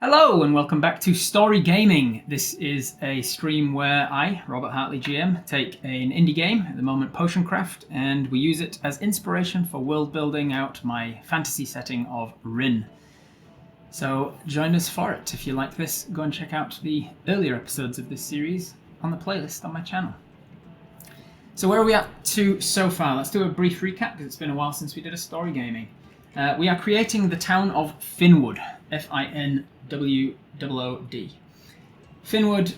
Hello and welcome back to Story Gaming. This is a stream where I, Robert Hartley GM, take an indie game, at the moment Potioncraft, and we use it as inspiration for world building out my fantasy setting of Rin. So join us for it. If you like this, go and check out the earlier episodes of this series on the playlist on my channel. So where are we up to so far? Let's do a brief recap because it's been a while since we did a Story Gaming. We are creating the town of Finnwood, Finnwood. Finnwood,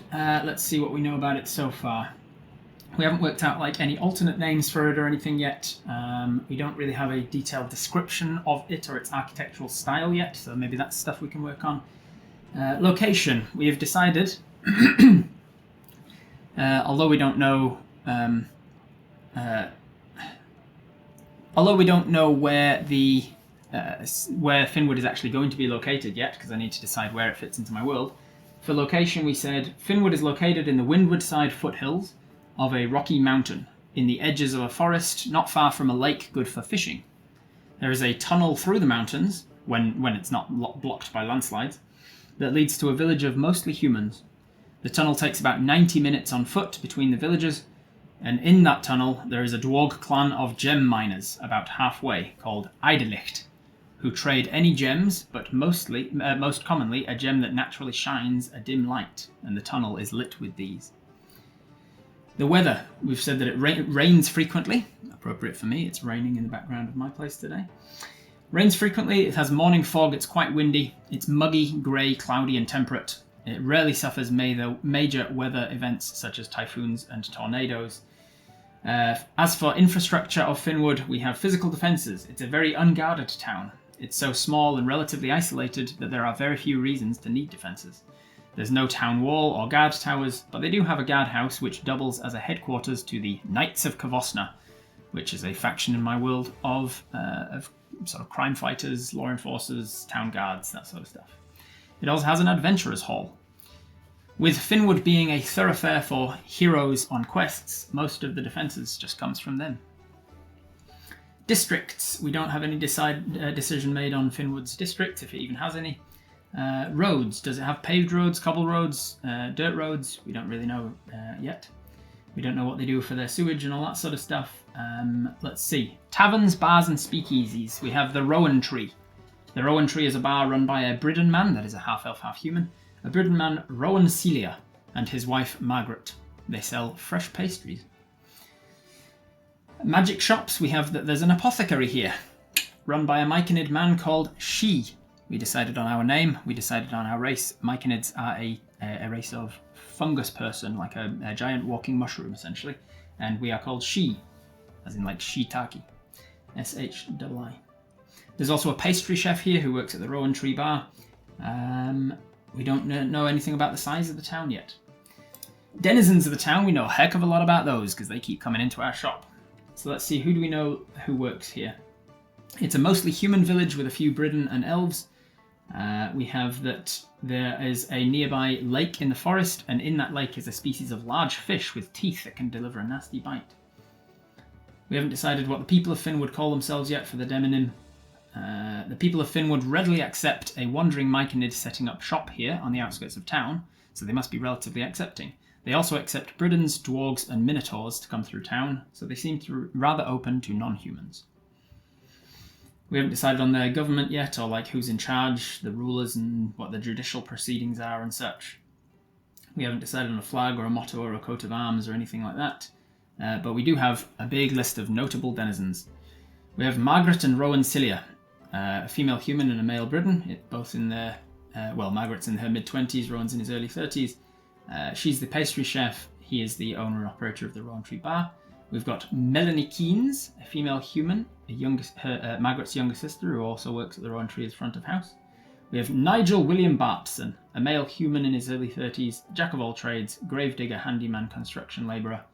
let's see what we know about it so far. We haven't worked out like any alternate names for it or anything yet. We don't really have a detailed description of it or its architectural style yet, so maybe that's stuff we can work on. Location, we have decided, although we don't know where where Finnwood is actually going to be located yet, because I need to decide where it fits into my world. For location, we said Finnwood is located in the windward side foothills of a rocky mountain, in the edges of a forest, not far from a lake good for fishing. There is a tunnel through the mountains, when it's not blocked by landslides, that leads to a village of mostly humans. The tunnel takes about 90 minutes on foot between the villages, and in that tunnel there is a dwarg clan of gem miners about halfway, called Eidelicht, who trade any gems, but most commonly a gem that naturally shines a dim light, and the tunnel is lit with these. The weather, we've said that it rains frequently. Appropriate for me, it's raining in the background of my place today. Rains frequently, it has morning fog, it's quite windy, it's muggy, grey, cloudy and temperate. It rarely suffers major weather events such as typhoons and tornadoes. As for infrastructure of Finnwood, we have physical defences. It's a very unguarded town. It's so small and relatively isolated that there are very few reasons to need defences. There's no town wall or guard towers, but they do have a guardhouse which doubles as a headquarters to the Knights of Kavosna, which is a faction in my world of sort of crime fighters, law enforcers, town guards, that sort of stuff. It also has an adventurers hall. With Finnwood being a thoroughfare for heroes on quests, most of the defences just comes from them. Districts. We don't have any decision made on Finnwood's district, if it even has any. Roads. Does it have paved roads, cobble roads, dirt roads? We don't really know yet. We don't know what they do for their sewage and all that sort of stuff. Let's see. Taverns, bars and speakeasies. We have the Rowan Tree. The Rowan Tree is a bar run by a Bridden man, that is a half-elf, half-human. A Bridden man, Rowan Celia, and his wife Margaret. They sell fresh pastries. Magic shops, we have that there's an apothecary here, run by a Myconid man called She. We decided on our name, we decided on our race. Myconids are a race of fungus person, like a giant walking mushroom essentially, and we are called She, as in like shiitake. S-H-I-I. There's also a pastry chef here who works at the Rowan Tree Bar. We don't know anything about the size of the town yet. Denizens of the town, we know a heck of a lot about those because they keep coming into our shop. So let's see, who do we know who works here? It's a mostly human village with a few Bridden and elves. We have that there is a nearby lake in the forest, and in that lake is a species of large fish with teeth that can deliver a nasty bite. We haven't decided what the people of Finnwood call themselves yet for the demonym. The people of Finnwood readily accept a wandering Myconid setting up shop here on the outskirts of town, so they must be relatively accepting. They also accept Briddens, dwarves and minotaurs to come through town, so they seem to be rather open to non-humans. We haven't decided on their government yet, or like who's in charge, the rulers and what the judicial proceedings are and such. We haven't decided on a flag or a motto or a coat of arms or anything like that, but we do have a big list of notable denizens. We have Margaret and Rowan Celia, a female human and a male Bridden, both in their, Margaret's in her mid-20s, Rowan's in his early 30s. She's the pastry chef, he is the owner and operator of the Rowan Tree Bar. We've got Melanie Keynes, a female human, Margaret's younger sister, who also works at the Rowan Tree's front of house. We have Nigel William Bartson, a male human in his early 30s, jack of all trades, gravedigger, handyman, construction labourer.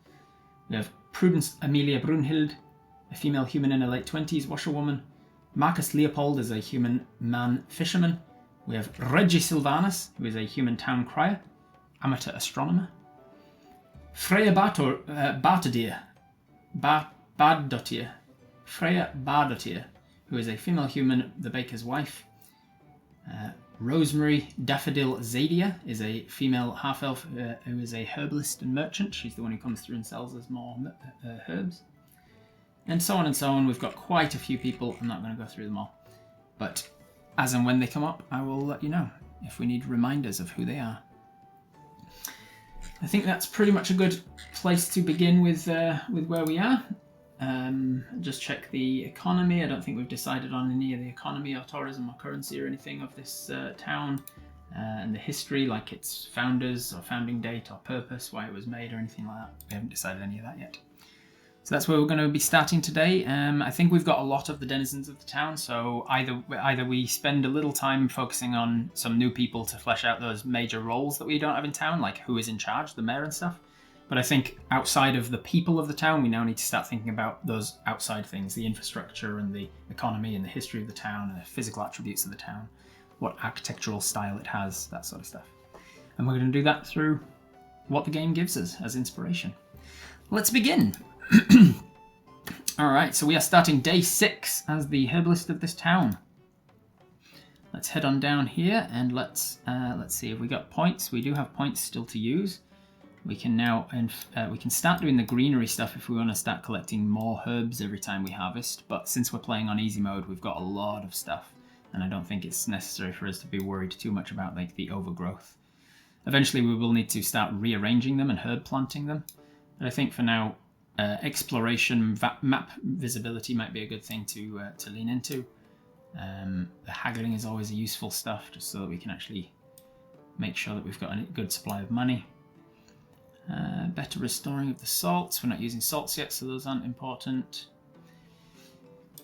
We have Prudence Amelia Brunhild, a female human in her late 20s, washerwoman. Marcus Leopold is a human man fisherman. We have Reggie Sylvanus, who is a human town crier, amateur astronomer. Freya Bartodir, Freya Bardottir, who is a female human, the baker's wife. Rosemary Daffodil is a female half-elf who is a herbalist and merchant. She's the one who comes through and sells us more herbs. And so on and so on. We've got quite a few people. I'm not going to go through them all. But as and when they come up, I will let you know if we need reminders of who they are. I think that's pretty much a good place to begin with where we are. Just check the economy. I don't think we've decided on any of the economy or tourism or currency or anything of this town. And the history, like its founders or founding date or purpose, why it was made or anything like that. We haven't decided any of that yet. So that's where we're going to be starting today. I think we've got a lot of the denizens of the town, so either we spend a little time focusing on some new people to flesh out those major roles that we don't have in town, like who is in charge, the mayor and stuff. But I think outside of the people of the town, we now need to start thinking about those outside things, the infrastructure and the economy and the history of the town and the physical attributes of the town, what architectural style it has, that sort of stuff. And we're going to do that through what the game gives us as inspiration. Let's begin. Alright, so we are starting day 6 as the herbalist of this town. Let's head on down here and let's see if we got points. We do have points still to use. We can now we can start doing the greenery stuff if we want to start collecting more herbs every time we harvest. But since we're playing on easy mode, we've got a lot of stuff, and I don't think it's necessary for us to be worried too much about like the overgrowth. Eventually, we will need to start rearranging them and herb planting them. But I think for now, exploration map visibility might be a good thing to lean into. The haggling is always a useful stuff, just so that we can actually make sure that we've got a good supply of money. Better restoring of the salts. We're not using salts yet, so those aren't important.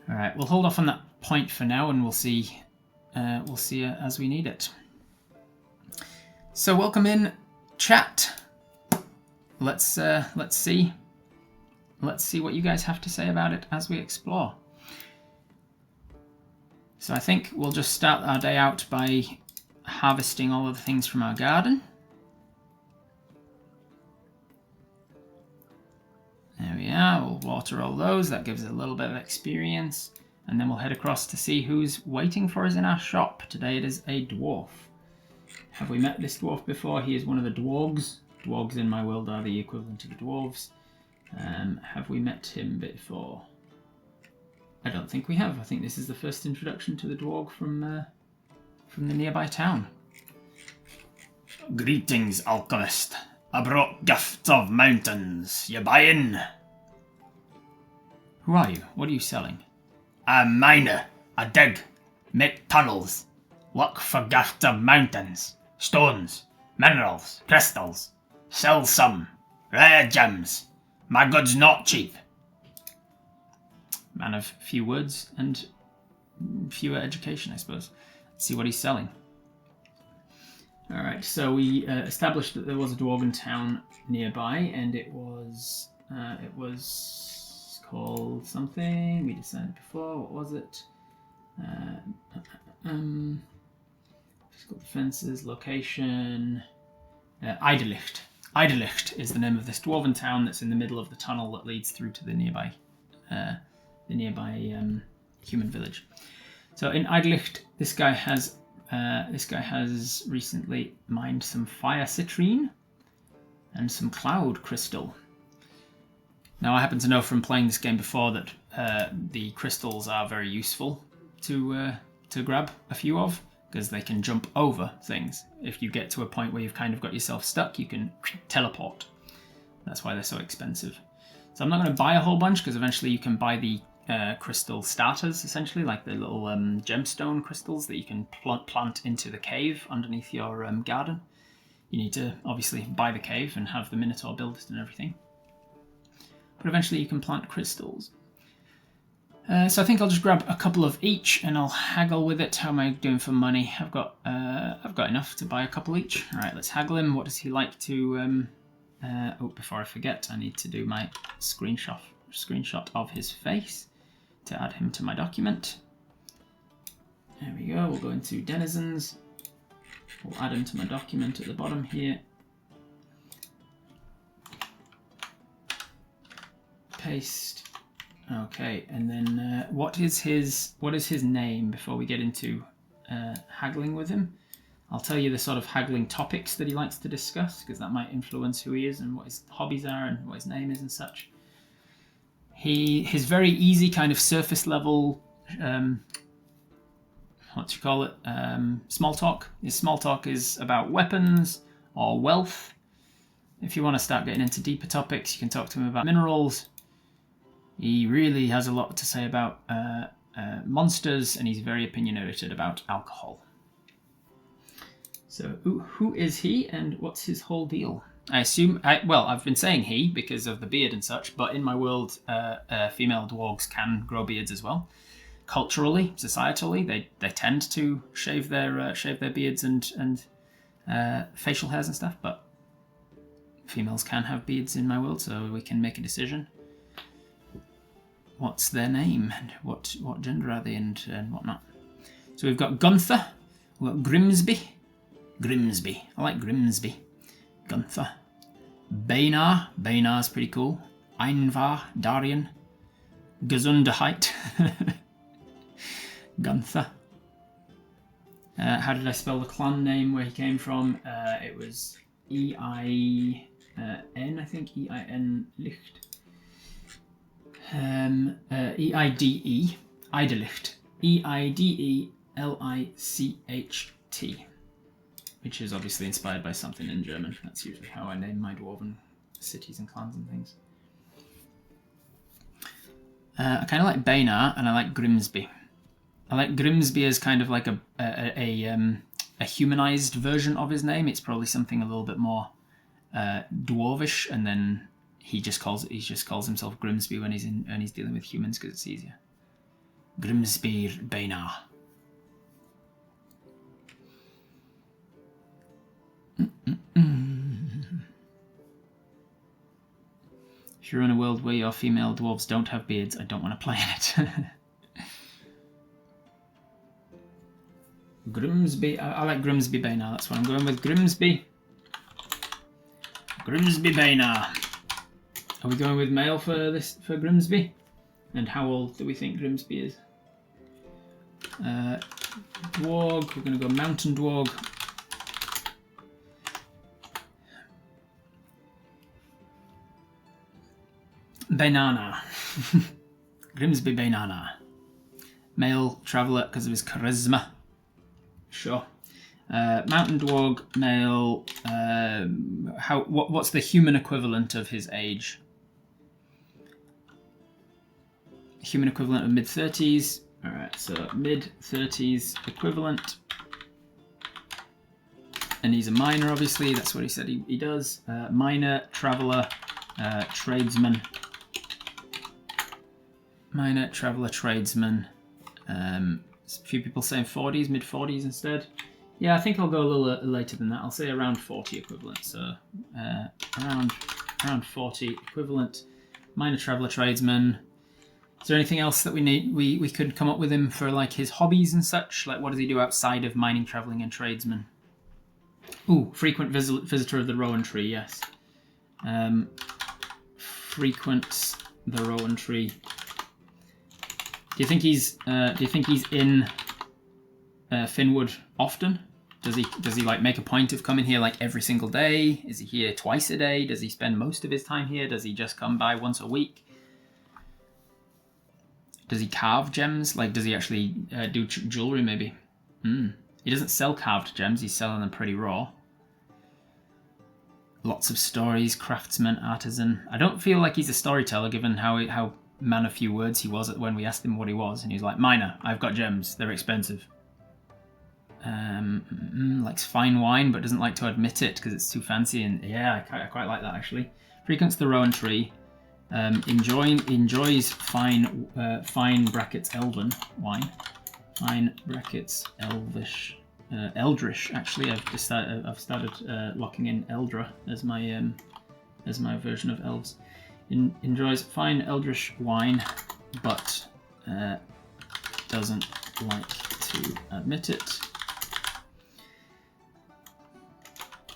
Alright, we'll hold off on that point for now, and we'll see as we need it. So welcome in, chat. Let's see what you guys have to say about it as we explore. So I think we'll just start our day out by harvesting all of the things from our garden. There we are, we'll water all those, that gives us a little bit of experience. And then we'll head across to see who's waiting for us in our shop. Today it is a dwarf. Have we met this dwarf before? He is one of the dwarves. Dwarves in my world are the equivalent of the dwarves. Have we met him before? I don't think we have. I think this is the first introduction to the dwarf from the nearby town. Greetings, alchemist. I brought gifts of mountains. You buying? Who are you? What are you selling? I'm a miner. I dig. Make tunnels. Look for gifts of mountains. Stones. Minerals. Crystals. Sell some. Rare gems. My goods not cheap. Man of few words and fewer education, I suppose. Let's see what he's selling. Alright, so we established that there was a dwarven town nearby, and it was called something. We decided before. What was it? Physical defenses, location. Idelicht. Idelicht is the name of this dwarven town that's in the middle of the tunnel that leads through to the nearby human village. So in Idelicht, this guy has recently mined some fire citrine and some cloud crystal. Now I happen to know from playing this game before that the crystals are very useful to grab a few of, because they can jump over things. If you get to a point where you've kind of got yourself stuck, you can teleport. That's why they're so expensive. So I'm not going to buy a whole bunch, because eventually you can buy the crystal starters, essentially, like the little gemstone crystals that you can plant into the cave underneath your garden. You need to obviously buy the cave and have the Minotaur build it and everything. But eventually you can plant crystals. So I think I'll just grab a couple of each and I'll haggle with it. How am I doing for money? I've got enough to buy a couple each. All right, let's haggle him. What does he like to... before I forget, I need to do my screenshot of his face to add him to my document. There we go. We'll go into denizens. We'll add him to my document at the bottom here. Paste. Okay, and then what is his name before we get into haggling with him? I'll tell you the sort of haggling topics that he likes to discuss, because that might influence who he is and what his hobbies are and what his name is and such. His very easy kind of surface level, small talk. His small talk is about weapons or wealth. If you want to start getting into deeper topics, you can talk to him about minerals. He really has a lot to say about monsters, and he's very opinionated about alcohol. So who is he and what's his whole deal? I assume, I've been saying he because of the beard and such, but in my world, female dwarves can grow beards as well. Culturally, societally, they tend to shave their beards and facial hairs and stuff, but females can have beards in my world, so we can make a decision. What's their name and what gender are they and whatnot. So we've got Gunther, we've got Grimsby. I like Grimsby. Gunther. Baynar's pretty cool. Einvar, Darien. Gesundheit. Gunther. How did I spell the clan name where he came from? It was E-I-N, I think. E-I-N Licht. E-I-D-E. Eidelicht. E-I-D-E-L-I-C-H-T. Which is obviously inspired by something in German. That's usually how I name my dwarven cities and clans and things. I kind of like Baynar and I like Grimsby. I like Grimsby as kind of like a humanized version of his name. It's probably something a little bit more dwarvish, and then he just calls himself Grimsby when he's dealing with humans because it's easier. Grimsby Baynar. If you're in a world where your female dwarves don't have beards, I don't want to play in it. Grimsby, I like Grimsby Baynar, that's what I'm going with. Grimsby Baynar. Are we going with male for Grimsby? And how old do we think Grimsby is? Dwarg, we're going to go mountain dwarg. Banana. Grimsby Banana. Male traveller because of his charisma. Sure. Mountain dwarg, male. What's the human equivalent of his age? Human equivalent of mid-30s. Alright, so mid-30s equivalent. And he's a miner, obviously. That's what he said he does. Miner, traveller, tradesman. Miner, traveller, tradesman. A few people saying 40s, mid-40s instead. Yeah, I think I'll go a little later than that. I'll say around 40 equivalent. So around 40 equivalent. Miner, traveller, tradesman. Is there anything else that we could come up with him for like his hobbies and such? Like what does he do outside of mining, travelling and tradesman? Ooh, frequent visitor of the Rowan Tree, yes. Frequents the Rowan Tree. Do you think he's in Finnwood often? Does he like make a point of coming here like every single day? Is he here twice a day? Does he spend most of his time here? Does he just come by once a week? Does he carve gems? Like, does he actually do jewelry maybe? He doesn't sell carved gems. He's selling them pretty raw. Lots of stories, craftsman, artisan. I don't feel like he's a storyteller given how man of few words he was when we asked him what he was. And he was like, miner, I've got gems. They're expensive. Likes fine wine but doesn't like to admit it because it's too fancy. And yeah, I quite like that actually. Frequents the Rowan Tree. Enjoys fine brackets elven wine. Fine brackets elvish. Eldritch actually. I've started locking in Eldra as my version of elves. Enjoys fine eldritch wine, but doesn't like to admit it,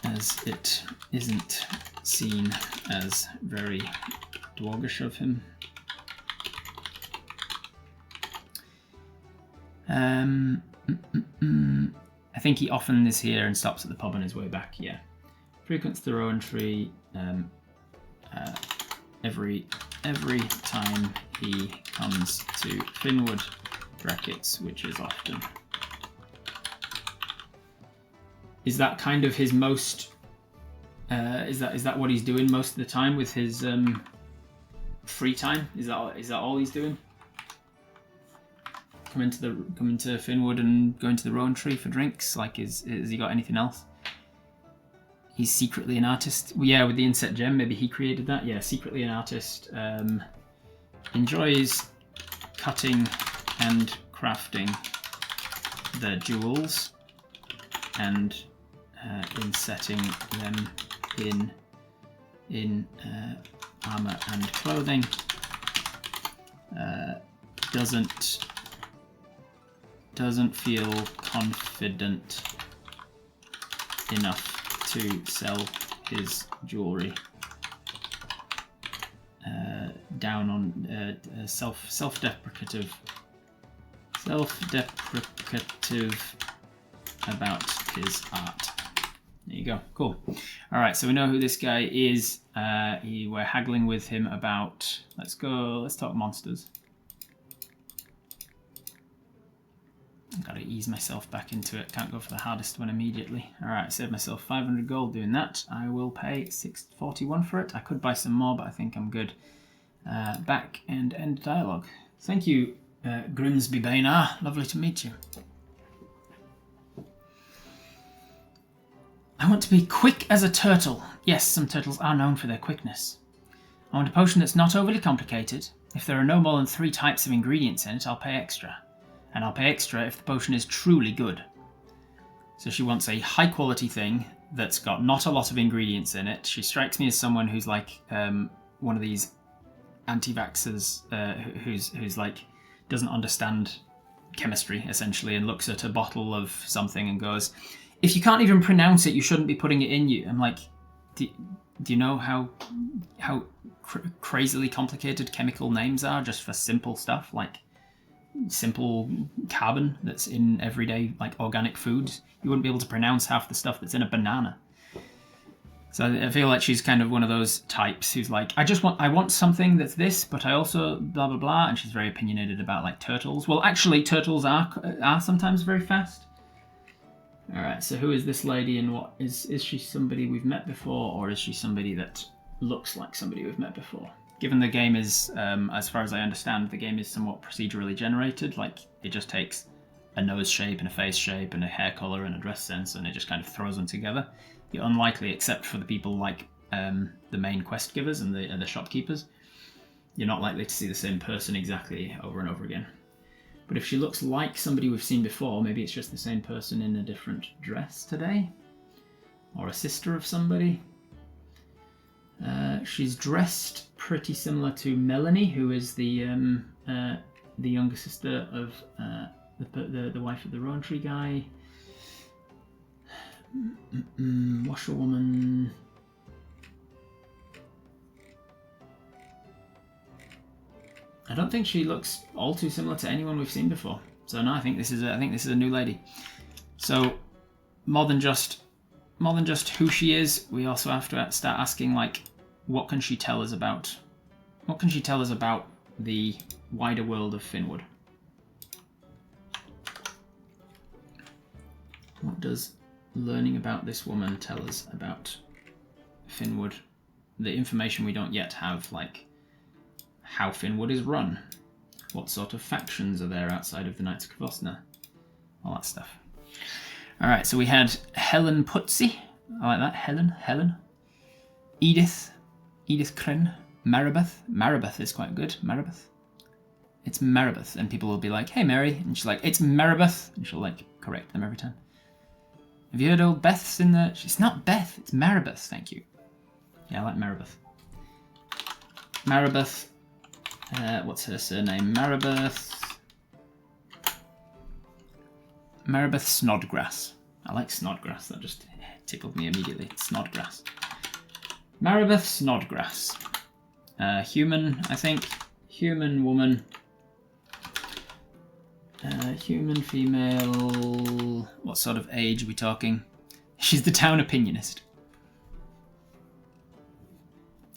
as it isn't seen as very dwargish of him. I think he often is here and stops at the pub on his way back, yeah. Frequents the Rowan Tree every time he comes to Finnwood, brackets, which is often. Is that kind of his most... is that what he's doing most of the time with his free time? Is that all he's doing? Coming to Finnwood and going to the Rowan Tree for drinks? Like, has he got anything else? He's secretly an artist. Well, yeah, with the inset gem, maybe he created that. Yeah, secretly an artist. Enjoys cutting and crafting the jewels and insetting them in armor and clothing. Doesn't feel confident enough to sell his jewelry. Down on self-deprecative about his art. There you go. Cool. All right, so we know who this guy is. We're haggling with him about. Let's talk monsters. I've got to ease myself back into it. Can't go for the hardest one immediately. All right, save myself 500 gold doing that. I will pay 641 for it. I could buy some more, but I think I'm good. Back and end dialogue. Thank you, Grimsby Bainar. Lovely to meet you. I want to be quick as a turtle. Yes, some turtles are known for their quickness. I want a potion that's not overly complicated. If there are no more than 3 types of ingredients in it, I'll pay extra. And I'll pay extra if the potion is truly good. So she wants a high quality thing that's got not a lot of ingredients in it. She strikes me as someone who's like one of these anti-vaxxers who's like doesn't understand chemistry essentially and looks at a bottle of something and goes, if you can't even pronounce it, you shouldn't be putting it in you. I'm like, do you know how crazily complicated chemical names are just for simple stuff like simple carbon that's in everyday like organic foods? You wouldn't be able to pronounce half the stuff that's in a banana. So I feel like she's kind of one of those types who's like, I want something that's this, but I also blah blah blah, and she's very opinionated about like turtles. Well, actually, turtles are sometimes very fast. All right, so who is this lady, and what is she somebody we've met before, or is she somebody that looks like somebody we've met before? Given the game is, as far as I understand, the game is somewhat procedurally generated. Like it just takes a nose shape and a face shape and a hair color and a dress sense, and it just kind of throws them together. You're unlikely, except for the people like the main quest givers and the shopkeepers, you're not likely to see the same person exactly over and over again. But if she looks like somebody we've seen before, maybe it's just the same person in a different dress today, or a sister of somebody. She's dressed pretty similar to Melanie, who is the younger sister of the wife of the Rowan Tree guy. Washerwoman. I don't think she looks all too similar to anyone we've seen before. So no, I think this is a new lady. So more than just who she is, we also have to start asking like, what can she tell us about? What can she tell us about the wider world of Finnwood? What does learning about this woman tell us about Finnwood? The information we don't yet have, like how Finnwood is run, what sort of factions are there outside of the Knights of Kvosna, all that stuff. All right, so we had Helen Putzi. I like that. Helen. Edith Kryn. Marabith is quite good. Marabith. It's Marabith, and people will be like, "Hey, Mary," and she's like, "It's Marabith," and she'll like correct them every time. Have you heard old Beth's in the? It's not Beth. It's Marabith. Thank you. Yeah, I like Marabith. Marabith. What's her surname? Marabith Snodgrass. I like Snodgrass. That just tickled me immediately. Snodgrass. Marabith Snodgrass. Human, I think. Human woman. Human, female... What sort of age are we talking? She's the town opinionist.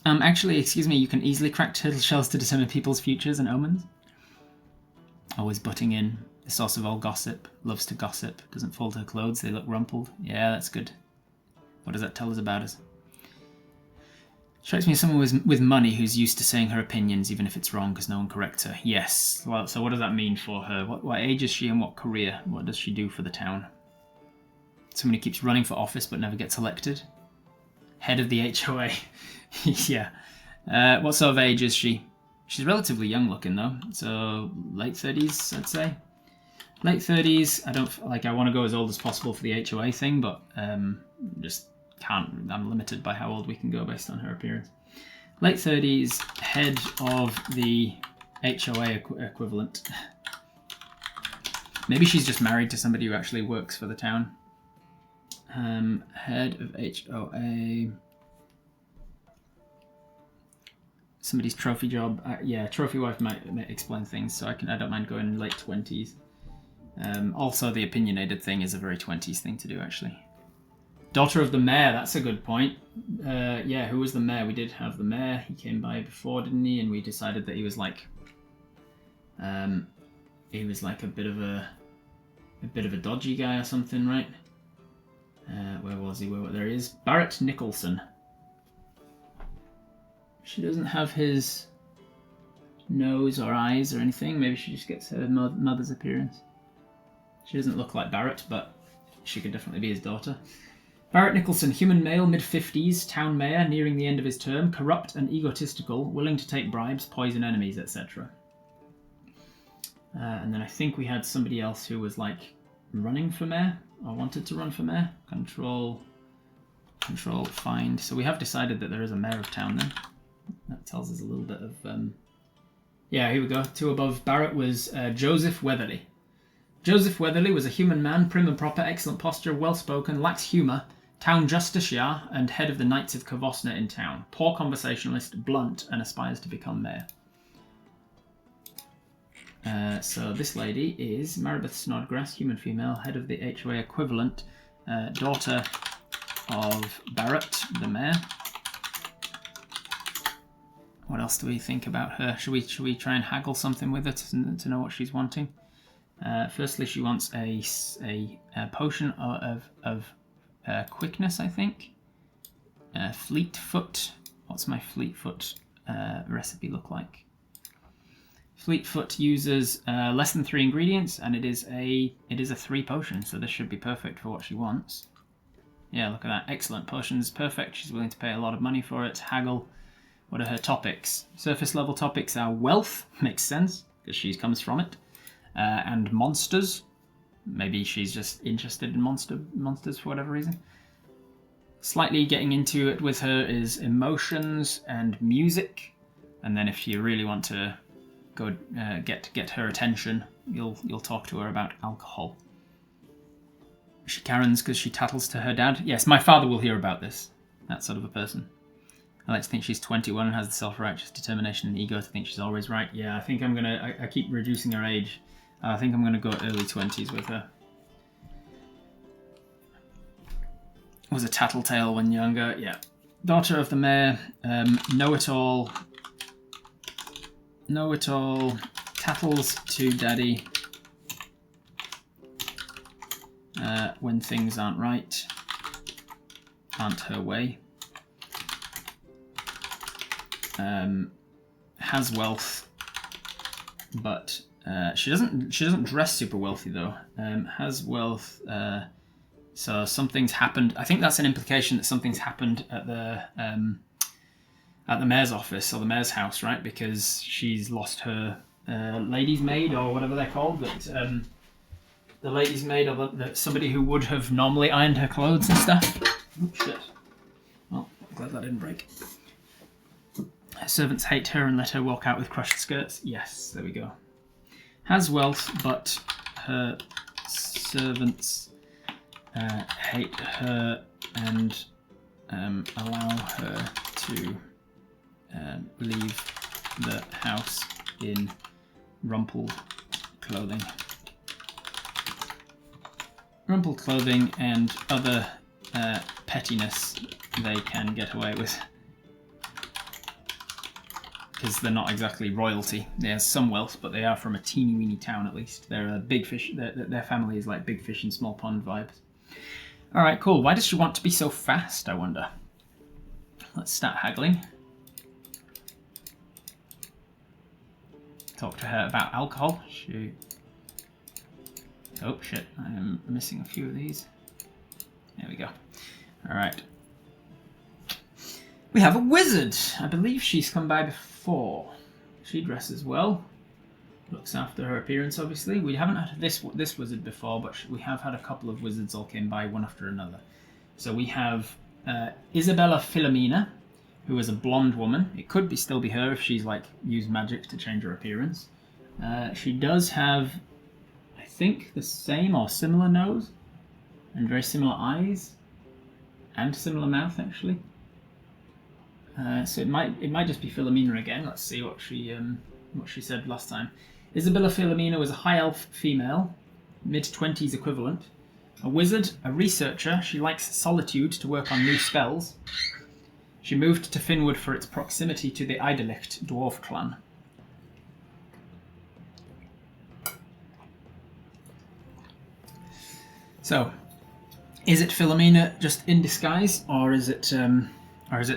Actually, excuse me, you can easily crack turtle shells to determine people's futures and omens. Always butting in. The source of all gossip. Loves to gossip. Doesn't fold her clothes. They look rumpled. Yeah, that's good. What does that tell us about us? Strikes me as someone with money who's used to saying her opinions, even if it's wrong, because no one corrects her. Yes. Well, so what does that mean for her? What age is she and what career? What does she do for the town? Someone who keeps running for office but never gets elected. Head of the HOA. Yeah. What sort of age is she? She's relatively young looking though, so late 30s, I'd say. Late 30s. I want to go as old as possible for the HOA thing, but just can't. I'm limited by how old we can go based on her appearance. Late 30s, head of the HOA equivalent. Maybe she's just married to somebody who actually works for the town. Head of HOA. Somebody's trophy job. Yeah, trophy wife might explain things, so I don't mind going late 20s. Also, the opinionated thing is a very 20s thing to do, actually. Daughter of the mayor, that's a good point. Yeah, who was the mayor? We did have the mayor. He came by before, didn't he? And we decided that he was like a bit of a dodgy guy or something, right? Where was he? There he is. Barrett Nicholson. She doesn't have his nose or eyes or anything. Maybe she just gets her mother's appearance. She doesn't look like Barrett, but she could definitely be his daughter. Barrett Nicholson, human male, mid-50s, town mayor, nearing the end of his term, corrupt and egotistical, willing to take bribes, poison enemies, etc. And then I think we had somebody else who was like running for mayor, or wanted to run for mayor. Control, find. So we have decided that there is a mayor of town then. That tells us a little bit of... Yeah, here we go. 2 above. Barrett was Joseph Weatherly. Joseph Weatherly was a human man, prim and proper, excellent posture, well-spoken, lacks humour, town justiciar, and head of the Knights of Kavosna in town. Poor conversationalist, blunt, and aspires to become mayor. So this lady is Marabith Snodgrass, human female, head of the HOA equivalent, daughter of Barrett, the mayor. What else do we think about her? Should we try and haggle something with her to know what she's wanting? Firstly, she wants a potion of quickness, I think. Fleetfoot. What's my Fleetfoot recipe look like? Fleetfoot uses less than 3 ingredients, and it is a 3 potion, so this should be perfect for what she wants. Yeah, look at that. Excellent. Potion's perfect. She's willing to pay a lot of money for it. Haggle. What are her topics? Surface level topics are wealth. Makes sense, because she comes from it. And monsters. Maybe she's just interested in monsters for whatever reason. Slightly getting into it with her is emotions and music. And then if you really want to go get her attention, you'll talk to her about alcohol. She Karen's because she tattles to her dad. Yes, my father will hear about this. That sort of a person. I like to think she's 21 and has the self-righteous determination and ego to think she's always right. Yeah, I think I'm gonna... I keep reducing her age. I think I'm gonna go early 20s with her. Was a tattletale when younger. Yeah. Daughter of the mayor. Know-it-all. Know-it-all. Tattles to daddy. When things aren't right. Aren't her way. Has wealth, but she doesn't dress super wealthy though. Has wealth, so something's happened. I think that's an implication that something's happened at the mayor's office or the mayor's house, right? Because she's lost her lady's maid or whatever they're called. But the lady's maid or somebody who would have normally ironed her clothes and stuff. Oh shit! Well, I'm glad that didn't break. Her servants hate her and let her walk out with crushed skirts. Yes, there we go. Has wealth, but her servants hate her and allow her to leave the house in rumpled clothing. rumpled clothing and other pettiness they can get away with. Because they're not exactly royalty. They have some wealth, but they are from a teeny weeny town at least. They're a big fish. Their family is like big fish in small pond vibes. Alright, cool. Why does she want to be so fast, I wonder? Let's start haggling. Talk to her about alcohol. Oh shit, I'm missing a few of these. There we go. Alright. We have a wizard! I believe she's come by before. She dresses well. Looks after her appearance, obviously. We haven't had this wizard before, but we have had a couple of wizards all came by one after another. So we have Isabella Philomena, who is a blonde woman. It could still be her if she's like used magic to change her appearance. She does have, I think, the same or similar nose and very similar eyes and similar mouth actually. So it might just be Philomena again. Let's see what she said last time. Isabella Philomena was a high elf female, mid-20s equivalent, a wizard, a researcher. She likes solitude to work on new spells. She moved to Finnwood for its proximity to the Idelicht dwarf clan. So, is it Philomena just in disguise, or is it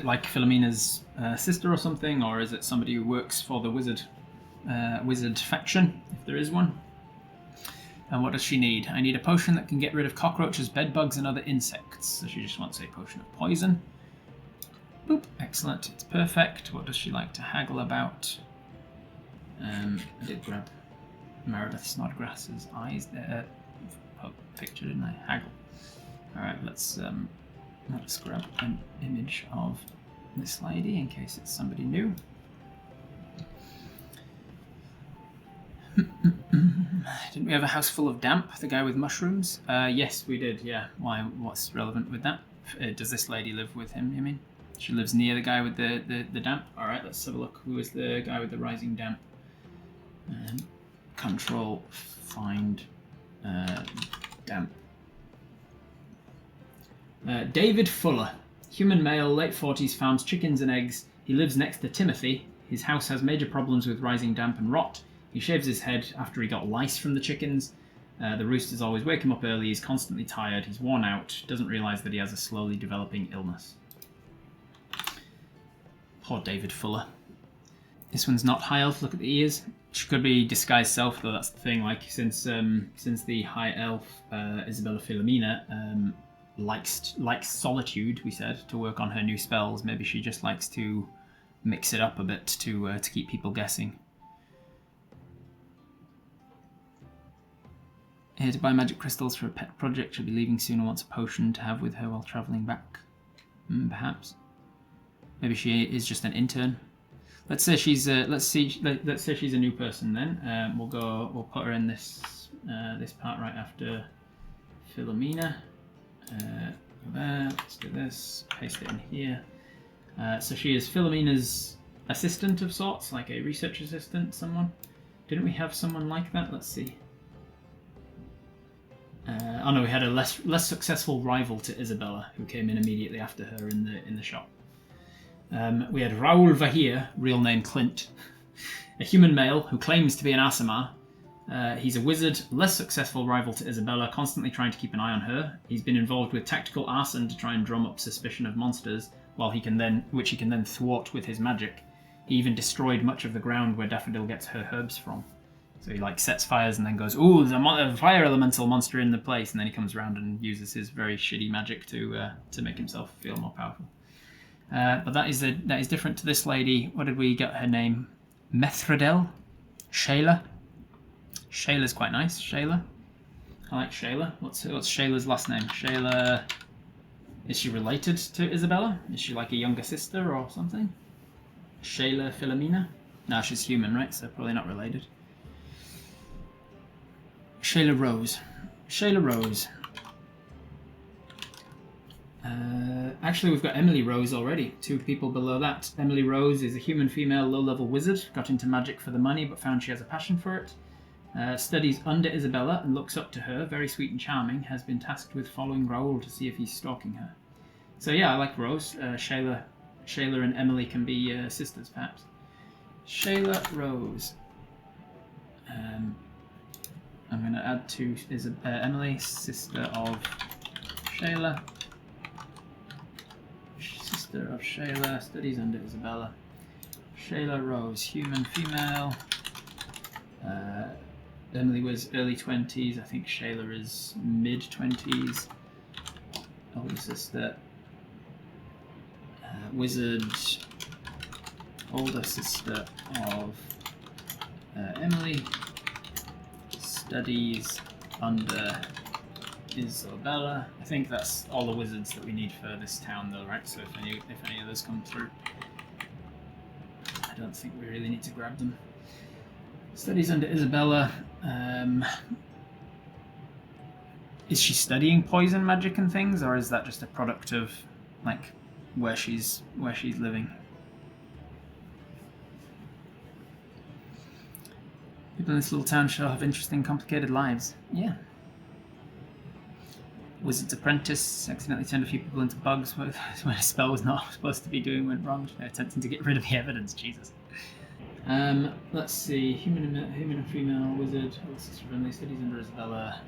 like Philomena's sister or something, or is it somebody who works for the wizard faction, if there is one? And what does she need? I need a potion that can get rid of cockroaches, bedbugs, and other insects. So she just wants a potion of poison. Boop, excellent, it's perfect. What does she like to haggle about? I did grab Marabith Snodgrass's eyes there. Picture, didn't I? Haggle. Alright, let's grab an image of this lady in case it's somebody new. Didn't we have a house full of damp? The guy with mushrooms? Yes, we did, yeah. Why? What's relevant with that? Does this lady live with him, you mean? She lives near the guy with the damp? Alright, let's have a look. Who is the guy with the rising damp? Control, find, damp. David Fuller. Human male, late 40s, farms chickens and eggs. He lives next to Timothy. His house has major problems with rising damp and rot. He shaves his head after he got lice from the chickens. The roosters always wake him up early. He's constantly tired. He's worn out. Doesn't realise that he has a slowly developing illness. Poor David Fuller. This one's not high elf. Look at the ears. She could be disguised self, though. That's the thing. Like since the high elf Isabella Philomena likes solitude, we said, to work on her new spells. Maybe she just likes to mix it up a bit to keep people guessing. Here to buy magic crystals for a pet project. She'll be leaving soon and wants a potion to have with her while travelling back. Perhaps. Maybe she is just an intern. Let's say she's let's say she's a new person then. We'll put her in this part right after Philomena. There. Let's do this. Paste it in here. So she is Philomena's assistant of sorts, like a research assistant. Someone. Didn't we have someone like that? Let's see. Oh no, we had a less successful rival to Isabella, who came in immediately after her in the shop. We had Raoul Vahir, real name Clint, a human male who claims to be an Aasimar. He's a wizard, less successful rival to Isabella, constantly trying to keep an eye on her. He's been involved with tactical arson to try and drum up suspicion of monsters, which he can then thwart with his magic. He even destroyed much of the ground where Daffodil gets her herbs from. So he like sets fires and then goes, "Ooh, there's a fire elemental monster in the place," and then he comes around and uses his very shitty magic to make himself feel more powerful. But that is different to this lady. What did we get her name? Methradel? Shayla? Shayla's quite nice. Shayla. I like Shayla. What's Shayla's last name? Shayla. Is she related to Isabella? Is she like a younger sister or something? Shayla Philomena? No, she's human, right? So probably not related. Shayla Rose. Shayla Rose. Actually, we've got Emily Rose already. 2 people below that. Emily Rose is a human female low-level wizard. Got into magic for the money, but found she has a passion for it. Studies under Isabella and looks up to her, very sweet and charming, has been tasked with following Raoul to see if he's stalking her. So yeah, I like Rose. Shayla and Emily can be sisters, perhaps. Shayla, Rose. I'm going to add to Emily, sister of Shayla. Sister of Shayla, studies under Isabella. Shayla, Rose, human, female. Emily was early 20s. I think Shayla is mid 20s. Older sister. Wizard. Older sister of Emily. Studies under Isabella. I think that's all the wizards that we need for this town, though, right? So if any others come through, I don't think we really need to grab them. Studies under Isabella. Is she studying poison magic and things, or is that just a product of like where she's living? People in this little town shall have interesting, complicated lives. Yeah. Wizard's apprentice accidentally turned a few people into bugs when a spell was not supposed to be doing went wrong. Attempting to get rid of the evidence. Jesus. Let's see. Human and female wizard. Sister of Emily, studies under Isabella.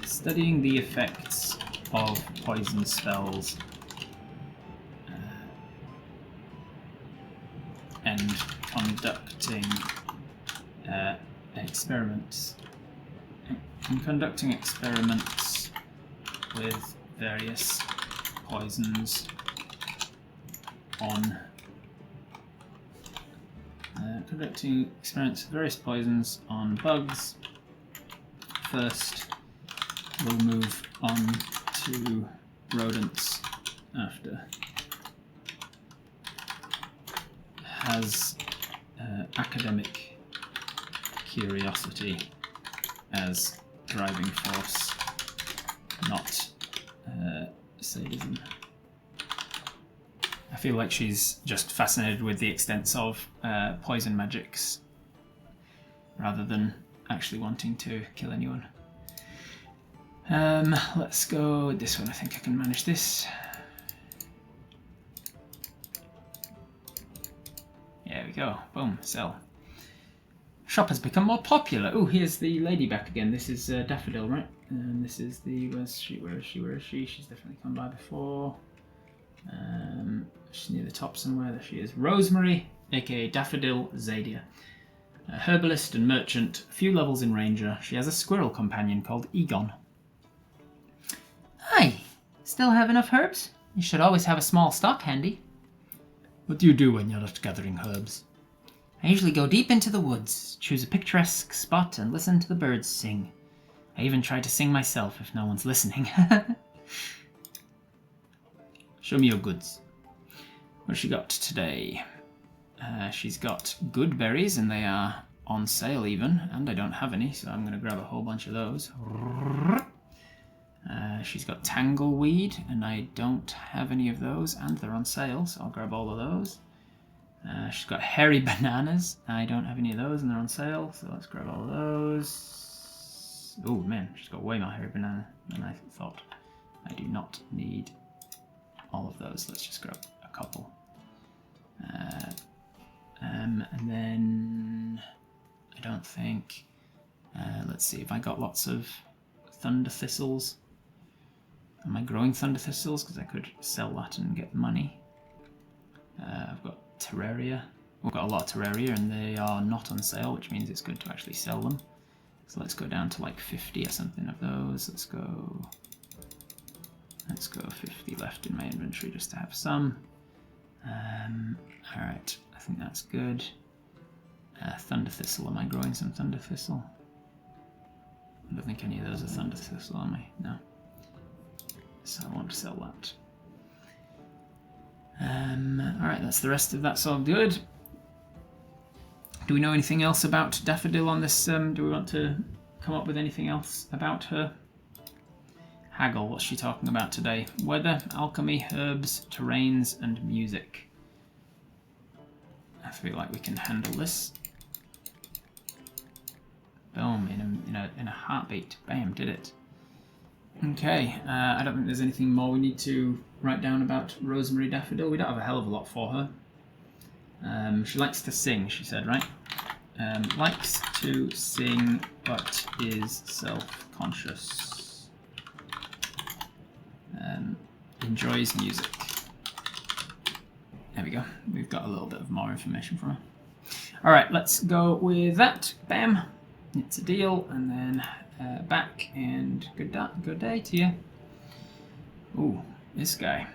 Studying the effects of poison spells. And conducting experiments. And conducting experiments with various poisons on conducting experiments with various poisons on bugs. First, we'll move on to rodents after. Has academic curiosity as driving force, not sadism. I feel like she's just fascinated with the extents of poison magics rather than actually wanting to kill anyone. Let's go with this one. I think I can manage this. There we go. Boom. Sell. Shop has become more popular. Oh, here's the lady back again. This is Daffodil, right? And this is the... Where is she? She's definitely come by before. She's near the top somewhere. There she is. Rosemary, aka Daffodil Zadia. A herbalist and merchant, a few levels in Ranger. She has a squirrel companion called Egon. Hi. Still have enough herbs? You should always have a small stock handy. What do you do when you're not gathering herbs? I usually go deep into the woods, choose a picturesque spot and listen to the birds sing. I even try to sing myself if no one's listening. Show me your goods. What's she got today? She's got good berries and they are on sale even, and I don't have any, so I'm going to grab a whole bunch of those. She's got tangleweed, and I don't have any of those, and they're on sale, so I'll grab all of those. She's got hairy bananas. I don't have any of those, and they're on sale, so let's grab all of those. Oh man, she's got way more hairy banana than I thought. I do not need all of those. Let's just grab a couple. And then I don't think. Let's see if I got lots of thunder thistles. Am I growing thunder thistles? Because I could sell that and get money. I've got terraria. We've got a lot of terraria and they are not on sale, which means it's good to actually sell them. So let's go down to like 50 or something of those. Let's go 50 left in my inventory just to have some. Alright, I think that's good. Thunder thistle, am I growing some thunder thistle? I don't think any of those are thunder thistle, am I? No. So I want to sell that. Alright, that's the rest of that's all good. Do we know anything else about Daffodil on this? Do we want to come up with anything else about her? Haggle, what's she talking about today? Weather, alchemy, herbs, terrains, and music. I feel like we can handle this. Boom, in a heartbeat. Bam, did it. Okay, I don't think there's anything more we need to write down about Rosemary Daffodil. We don't have a hell of a lot for her. She likes to sing, she said, right? Likes to sing, but is self-conscious. Enjoys music. There we go. We've got a little bit of more information from her. All right, let's go with that. Bam. It's a deal, and then back, and good day to you. Ooh, this guy.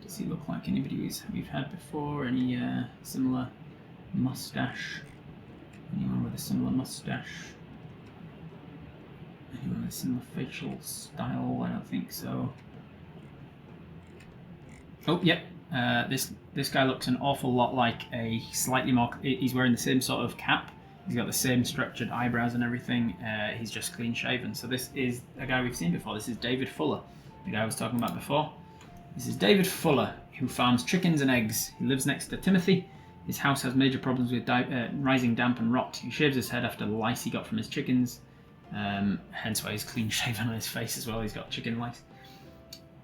Does he look like anybody we've had before? Any similar mustache? Anyone with a similar mustache? Anyone with a similar facial style? I don't think so. Oh, yep. This guy looks an awful lot like a slightly more... He's wearing the same sort of cap. He's got the same structured eyebrows and everything. He's just clean shaven. So this is a guy we've seen before. This is David Fuller, the guy I was talking about before. This is David Fuller, who farms chickens and eggs. He lives next to Timothy. His house has major problems with rising damp and rot. He shaves his head after the lice he got from his chickens. Hence why he's clean shaven on his face as well. He's got chicken lice.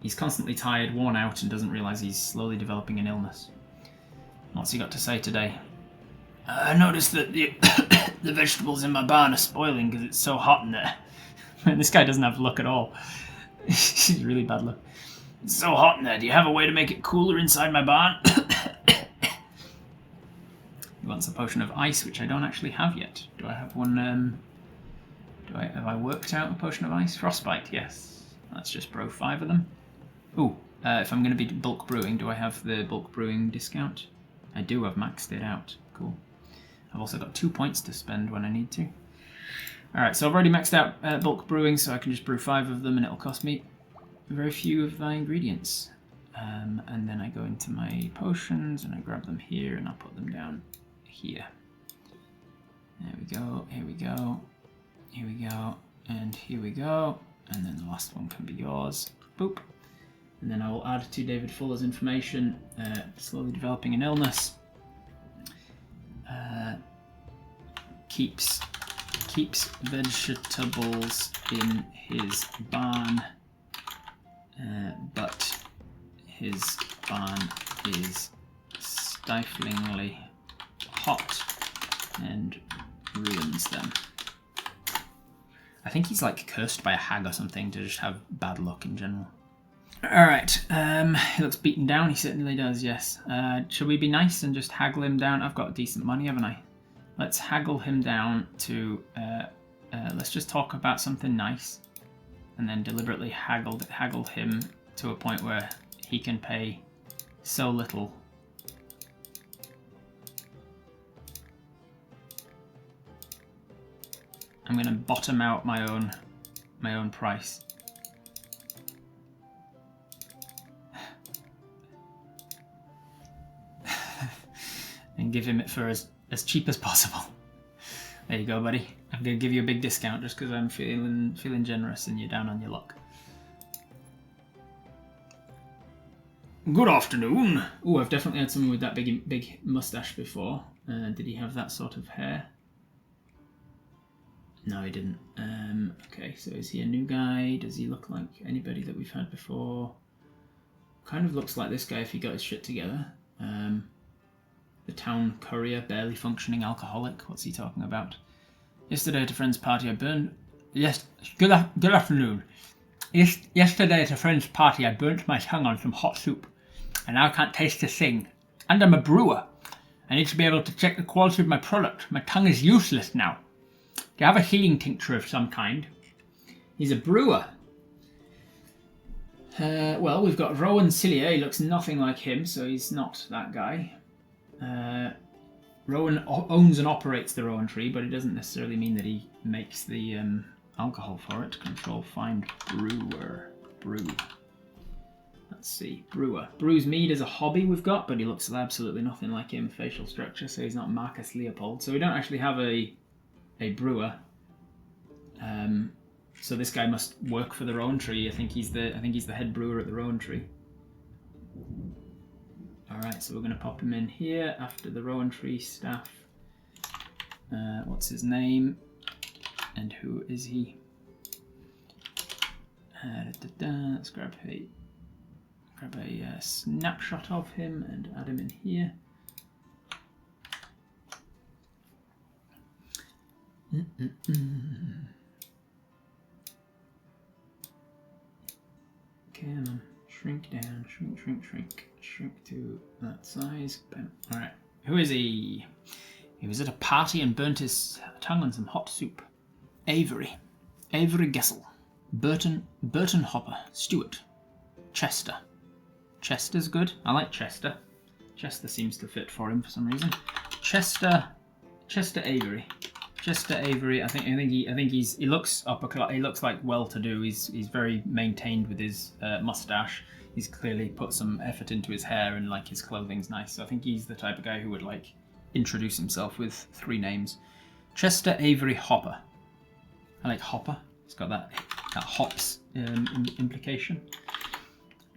He's constantly tired, worn out, and doesn't realise he's slowly developing an illness. What's he got to say today? I noticed that the vegetables in my barn are spoiling because it's so hot in there. Man, this guy doesn't have luck at all. He's really bad luck. It's so hot in there. Do you have a way to make it cooler inside my barn? He wants a potion of ice, which I don't actually have yet. Do I have one? Have I worked out a potion of ice? Frostbite, yes. Let's just brew 5 of them. Ooh, if I'm going to be bulk brewing, do I have the bulk brewing discount? I do. I've maxed it out. Cool. I've also got 2 points to spend when I need to. Alright, so I've already maxed out bulk brewing, so I can just brew 5 of them and it'll cost me very few of my ingredients. And then I go into my potions and I grab them here and I'll put them down here. There we go, here we go, here we go, and here we go. And then the last one can be yours. Boop. And then I will add to David Fuller's information, slowly developing an illness. Keeps vegetables in his barn, but his barn is stiflingly hot and ruins them. I think he's like cursed by a hag or something to just have bad luck in general. Alright, he looks beaten down, he certainly does, yes. Should we be nice and just haggle him down? I've got decent money, haven't I? Let's haggle him down to, let's just talk about something nice. And then deliberately haggle him to a point where he can pay so little. I'm going to bottom out my own price. And give him it for as cheap as possible. There you go, buddy. I'm going to give you a big discount just because I'm feeling generous and you're down on your luck. Good afternoon. Ooh, I've definitely had someone with that big mustache before. Did he have that sort of hair? No, he didn't. Okay, so is he a new guy? Does he look like anybody that we've had before? Kind of looks like this guy if he got his shit together. The town courier, barely functioning alcoholic. What's he talking about? Yesterday at a friend's party I burned... Yes, good afternoon. Yesterday at a friend's party I burnt my tongue on some hot soup. And now I can't taste a thing. And I'm a brewer. I need to be able to check the quality of my product. My tongue is useless now. Do you have a healing tincture of some kind? He's a brewer. Well, we've got Rowan Cillier. He looks nothing like him, so he's not that guy. Rowan owns and operates the Rowan tree, but it doesn't necessarily mean that he makes the alcohol for it. Control find brewer. Brew. Let's see. Brewer. Brews mead as a hobby we've got, but he looks absolutely nothing like him. Facial structure, so he's not Marcus Leopold. So we don't actually have a brewer. So this guy must work for the Rowan tree. I think he's the head brewer at the Rowan tree. All right. Right, so we're going to pop him in here after the Rowan Tree staff. What's his name? And who is he? Let's grab a snapshot of him and add him in here. Come on, shrink down, shrink to that size. Bam. All right, who is he? He was at a party and burnt his tongue on some hot soup. Avery Gessel. Burton Hopper. Stewart. Chester. Chester's good. I like Chester. Chester seems to fit for him for some reason. Chester Avery. Chester Avery. I think he looks upper class. He looks like well-to-do. He's very maintained with his mustache. He's clearly put some effort into his hair and like his clothing's nice. So I think he's the type of guy who would like introduce himself with 3 names. Chester Avery Hopper. I like Hopper. It's got that hops implication.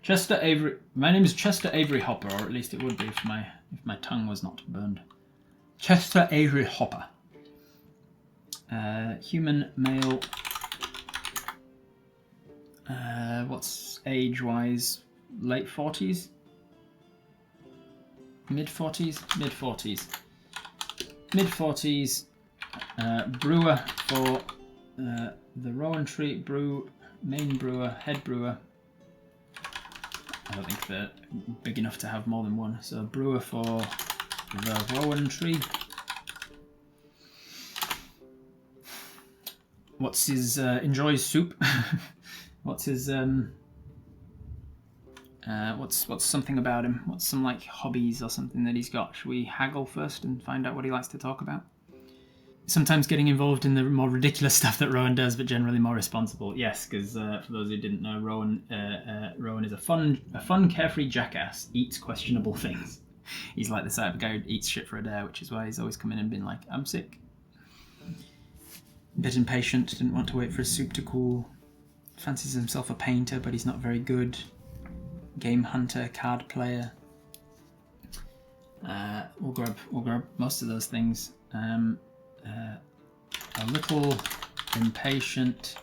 Chester Avery. My name is Chester Avery Hopper, or at least it would be if my tongue was not burned. Chester Avery Hopper. Human male. What's age-wise? Late 40s? Mid-40s? Mid-40s. Mid-40s. Brewer for the Rowan Tree. Main brewer, head brewer. I don't think they're big enough to have more than one. So brewer for the Rowan Tree. What's his enjoys soup? What's his what's something about him? What's some like hobbies or something that he's got? Should we haggle first and find out what he likes to talk about? Sometimes getting involved in the more ridiculous stuff that Rowan does, but generally more responsible. Yes, because for those who didn't know, Rowan is a fun, carefree jackass. Eats questionable things. He's like the type of guy who eats shit for a day, which is why he's always come in and been like, "I'm sick." A bit impatient. Didn't want to wait for his soup to cool. Fancies himself a painter, but he's not very good. Game hunter, card player. We'll grab most of those things. A little impatient.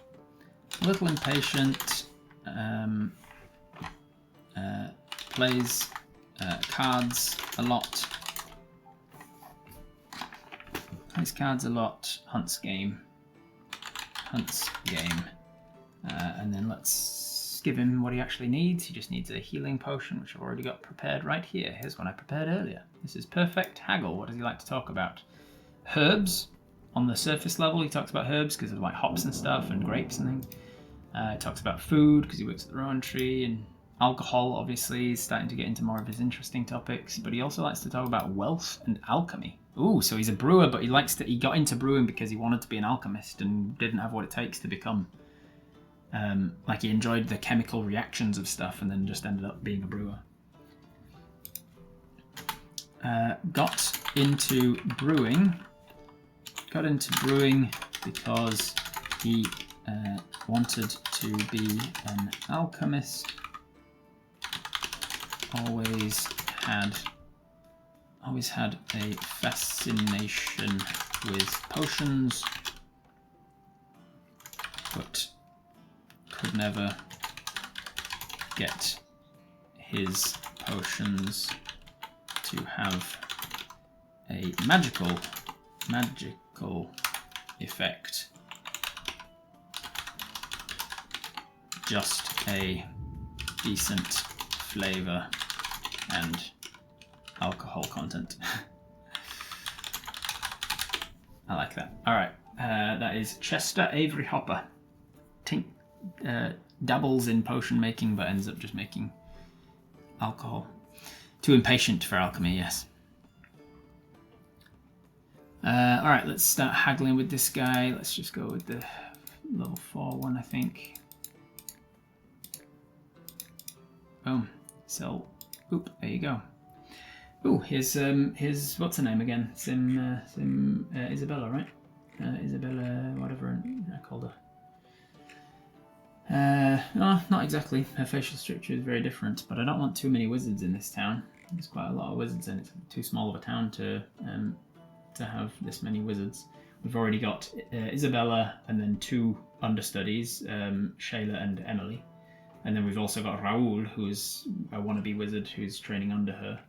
Plays cards a lot. Plays cards a lot. Hunts game. And then let's give him what he actually needs. He just needs a healing potion, which I've already got prepared right here. Here's one I prepared earlier. This is perfect haggle. What does he like to talk about? Herbs. On the surface level, he talks about herbs because of like hops and stuff and grapes and things. He talks about food because he works at the Rowan Tree, and alcohol, obviously. He's starting to get into more of his interesting topics, but he also likes to talk about wealth and alchemy. Ooh, so he's a brewer, but he got into brewing because he wanted to be an alchemist and didn't have what it takes to become. Like he enjoyed the chemical reactions of stuff and then just ended up being a brewer. Got into brewing because he wanted to be an alchemist. Always had a fascination with potions, but could never get his potions to have a magical effect. Just a decent flavor and alcohol content. I like that. All right, that is Chester Avery Hopper. Dabbles in potion making, but ends up just making alcohol. Too impatient for alchemy, yes. All right, let's start haggling with this guy. Let's just go with the level 4 one, I think. Boom. So, oop, there you go. Ooh, here's what's her name again? Isabella, right? Isabella, whatever I called her. No, not exactly. Her facial structure is very different, but I don't want too many wizards in this town. There's quite a lot of wizards and it's too small of a town to have this many wizards. We've already got Isabella and then 2 understudies, Shayla and Emily. And then we've also got Raoul, who's a wannabe wizard who's training under her.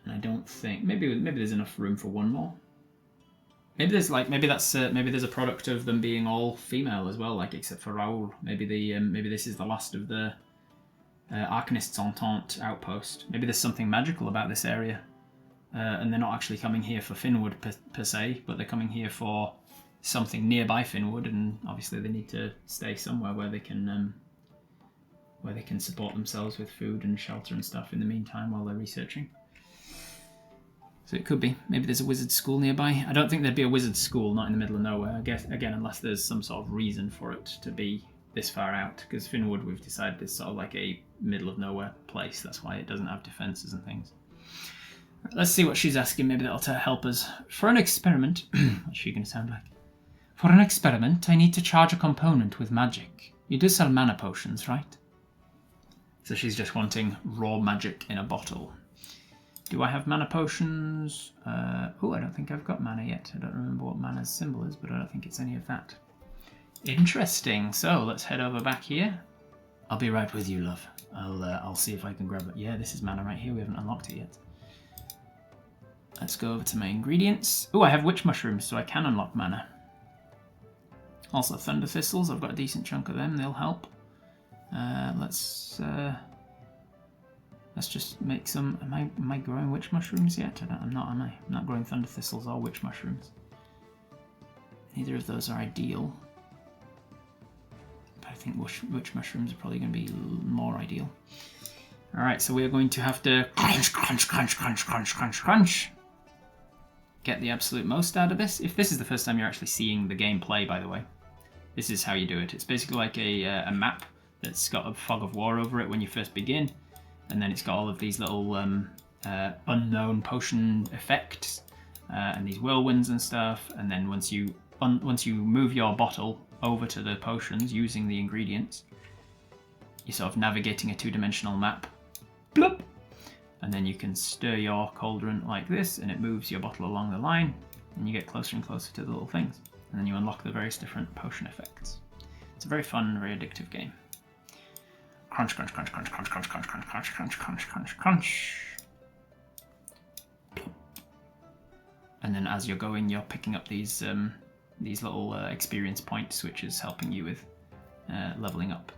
And I don't think maybe there's enough room for 1 more. Maybe there's maybe there's a product of them being all female as well, like except for Raoul. Maybe this is the last of the Arcanists Entente outpost. Maybe there's something magical about this area, and they're not actually coming here for Finnwood per se, but they're coming here for something nearby Finnwood, and obviously they need to stay somewhere where they can support themselves with food and shelter and stuff in the meantime while they're researching. So it could be. Maybe there's a wizard school nearby. I don't think there'd be a wizard school not in the middle of nowhere. I guess, again, unless there's some sort of reason for it to be this far out. Because Finnwood, we've decided, is sort of like a middle of nowhere place. That's why it doesn't have defences and things. Right, let's see what she's asking. Maybe that'll help us. For an experiment... what's she going to sound like? For an experiment, I need to charge a component with magic. You do sell mana potions, right? So she's just wanting raw magic in a bottle. Do I have mana potions? Oh, I don't think I've got mana yet. I don't remember what mana's symbol is, but I don't think it's any of that. Interesting. So let's head over back here. I'll be right with you, love. I'll see if I can grab it. Yeah, this is mana right here. We haven't unlocked it yet. Let's go over to my ingredients. Oh, I have witch mushrooms, so I can unlock mana. Also thunder thistles. I've got a decent chunk of them. They'll help. Let's just make some. Am I growing witch mushrooms yet? I'm not, am I? I'm not growing thunder thistles or witch mushrooms. Neither of those are ideal. But I think witch mushrooms are probably going to be more ideal. Alright, so we are going to have to crunch. Get the absolute most out of this. If this is the first time you're actually seeing the game play, by the way, this is how you do it. It's basically like a map that's got a fog of war over it when you first begin. And then it's got all of these little unknown potion effects and these whirlwinds and stuff. And then once you move your bottle over to the potions using the ingredients, you're sort of navigating a 2-dimensional map. Bloop! And then you can stir your cauldron like this, and it moves your bottle along the line, and you get closer and closer to the little things. And then you unlock the various different potion effects. It's a very fun, very addictive game. Crunch, crunch, crunch, crunch, crunch, crunch, crunch, crunch, crunch, crunch, crunch, crunch, crunch. And then as you're going, you're picking up these little experience points, which is helping you with leveling up.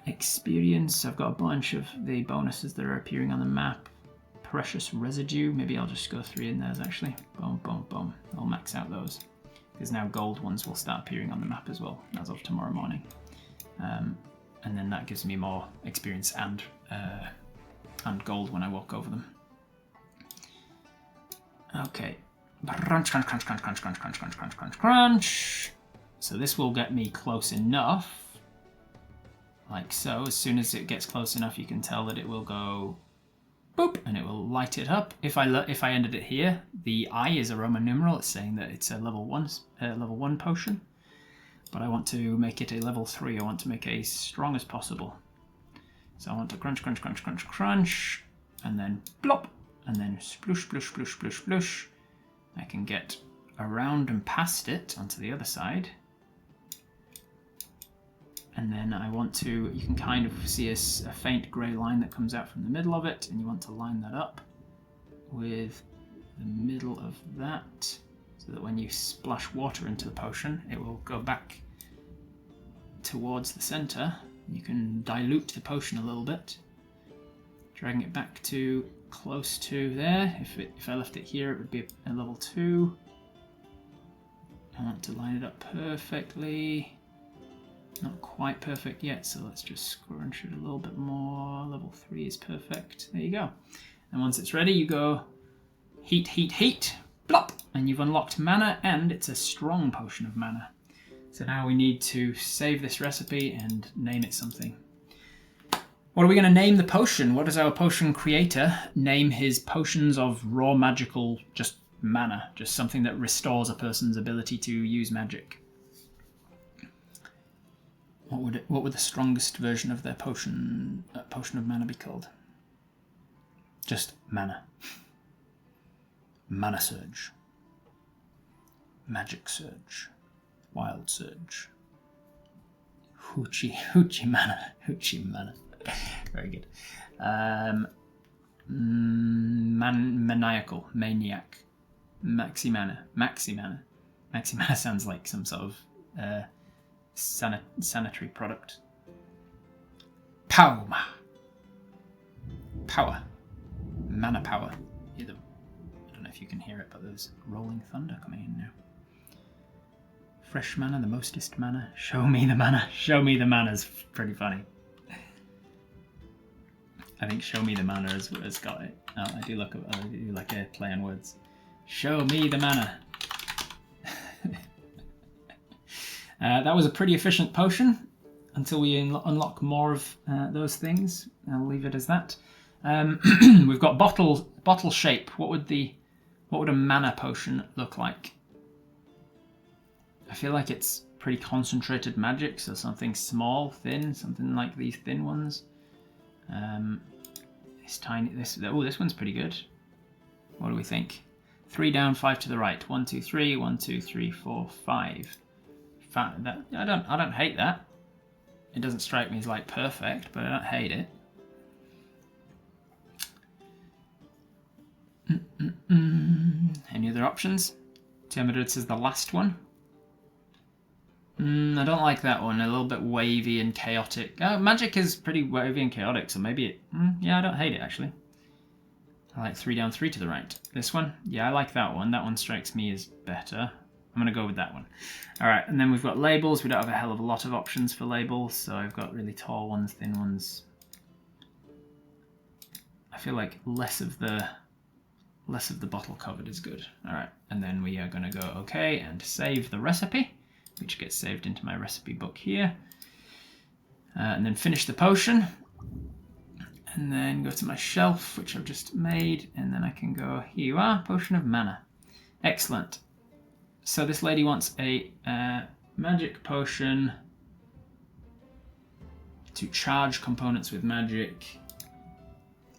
Experience. I've got a bunch of the bonuses that are appearing on the map. Precious residue. Maybe I'll just go 3 in those actually. Boom, boom, boom. I'll max out those because now gold ones will start appearing on the map as well as of tomorrow morning. And then that gives me more experience and gold when I walk over them. Okay. Crunch, crunch, crunch, crunch, crunch, crunch, crunch, crunch, crunch, crunch, crunch. So this will get me close enough. Like so. As soon as it gets close enough, you can tell that it will go boop, and it will light it up. If I ended it here, the I is a Roman numeral. It's saying that it's a level 1 potion. But I want to make it a level 3. I want to make it as strong as possible. So I want to crunch, crunch, crunch, crunch, crunch, and then plop, and then splush, splush, splush, splush, splush. I can get around and past it onto the other side. And then I want to, you can kind of see a faint grey line that comes out from the middle of it, and you want to line that up with the middle of that, so that when you splash water into the potion, it will go back towards the centre. You can dilute the potion a little bit, dragging it back to close to there. If I left it here, it would be a level 2. I want to line it up perfectly. Not quite perfect yet, so let's just scrunch it a little bit more. Level 3 is perfect. There you go. And once it's ready, you go heat, heat, heat, plop, and you've unlocked mana, and it's a strong potion of mana. So now we need to save this recipe and name it something. What are we going to name the potion? What does our potion creator name his potions of raw magical, just mana, just something that restores a person's ability to use magic? What would the strongest version of their potion of mana be called? Just mana. Mana Surge. Magic Surge. Wild Surge. Hoochie Mana. Hoochie Mana. Very good. Maniacal. Maniac. Maxi Mana. Maxi Mana. Maxi Mana sounds like some sort of sanitary product. Power. Power. Mana power. I don't know if you can hear it, but there's rolling thunder coming in now. Fresh mana, the mostest mana. Show me the mana. Show me the mana is pretty funny. I think show me the mana has got it. Oh, I do like a play on words. Show me the mana. That was a pretty efficient potion until we unlock more of those things. I'll leave it as that. We've got bottle shape. What would a mana potion look like? I feel like it's pretty concentrated magic, so something small, thin, something like these thin ones. This one's pretty good. What do we think? 3 down, 5 to the right. 1, 2, 3. 1, 2, 3, 4, 5. I don't hate that. It doesn't strike me as like perfect, but I don't hate it. Any other options? Termidus is the last one. I don't like that one. A little bit wavy and chaotic. Magic is pretty wavy and chaotic, so maybe it... yeah, I don't hate it, actually. I like 3 down, 3 to the right. This one? Yeah, I like that one. That one strikes me as better. I'm going to go with that one. Alright, and then we've got labels. We don't have a hell of a lot of options for labels, so I've got really tall ones, thin ones. I feel like less of the bottle covered is good. Alright, and then we are going to go OK and save the recipe, which gets saved into my recipe book here. And then finish the potion. And then go to my shelf, which I've just made, and then I can go, here you are, potion of mana. Excellent. So this lady wants a magic potion to charge components with magic.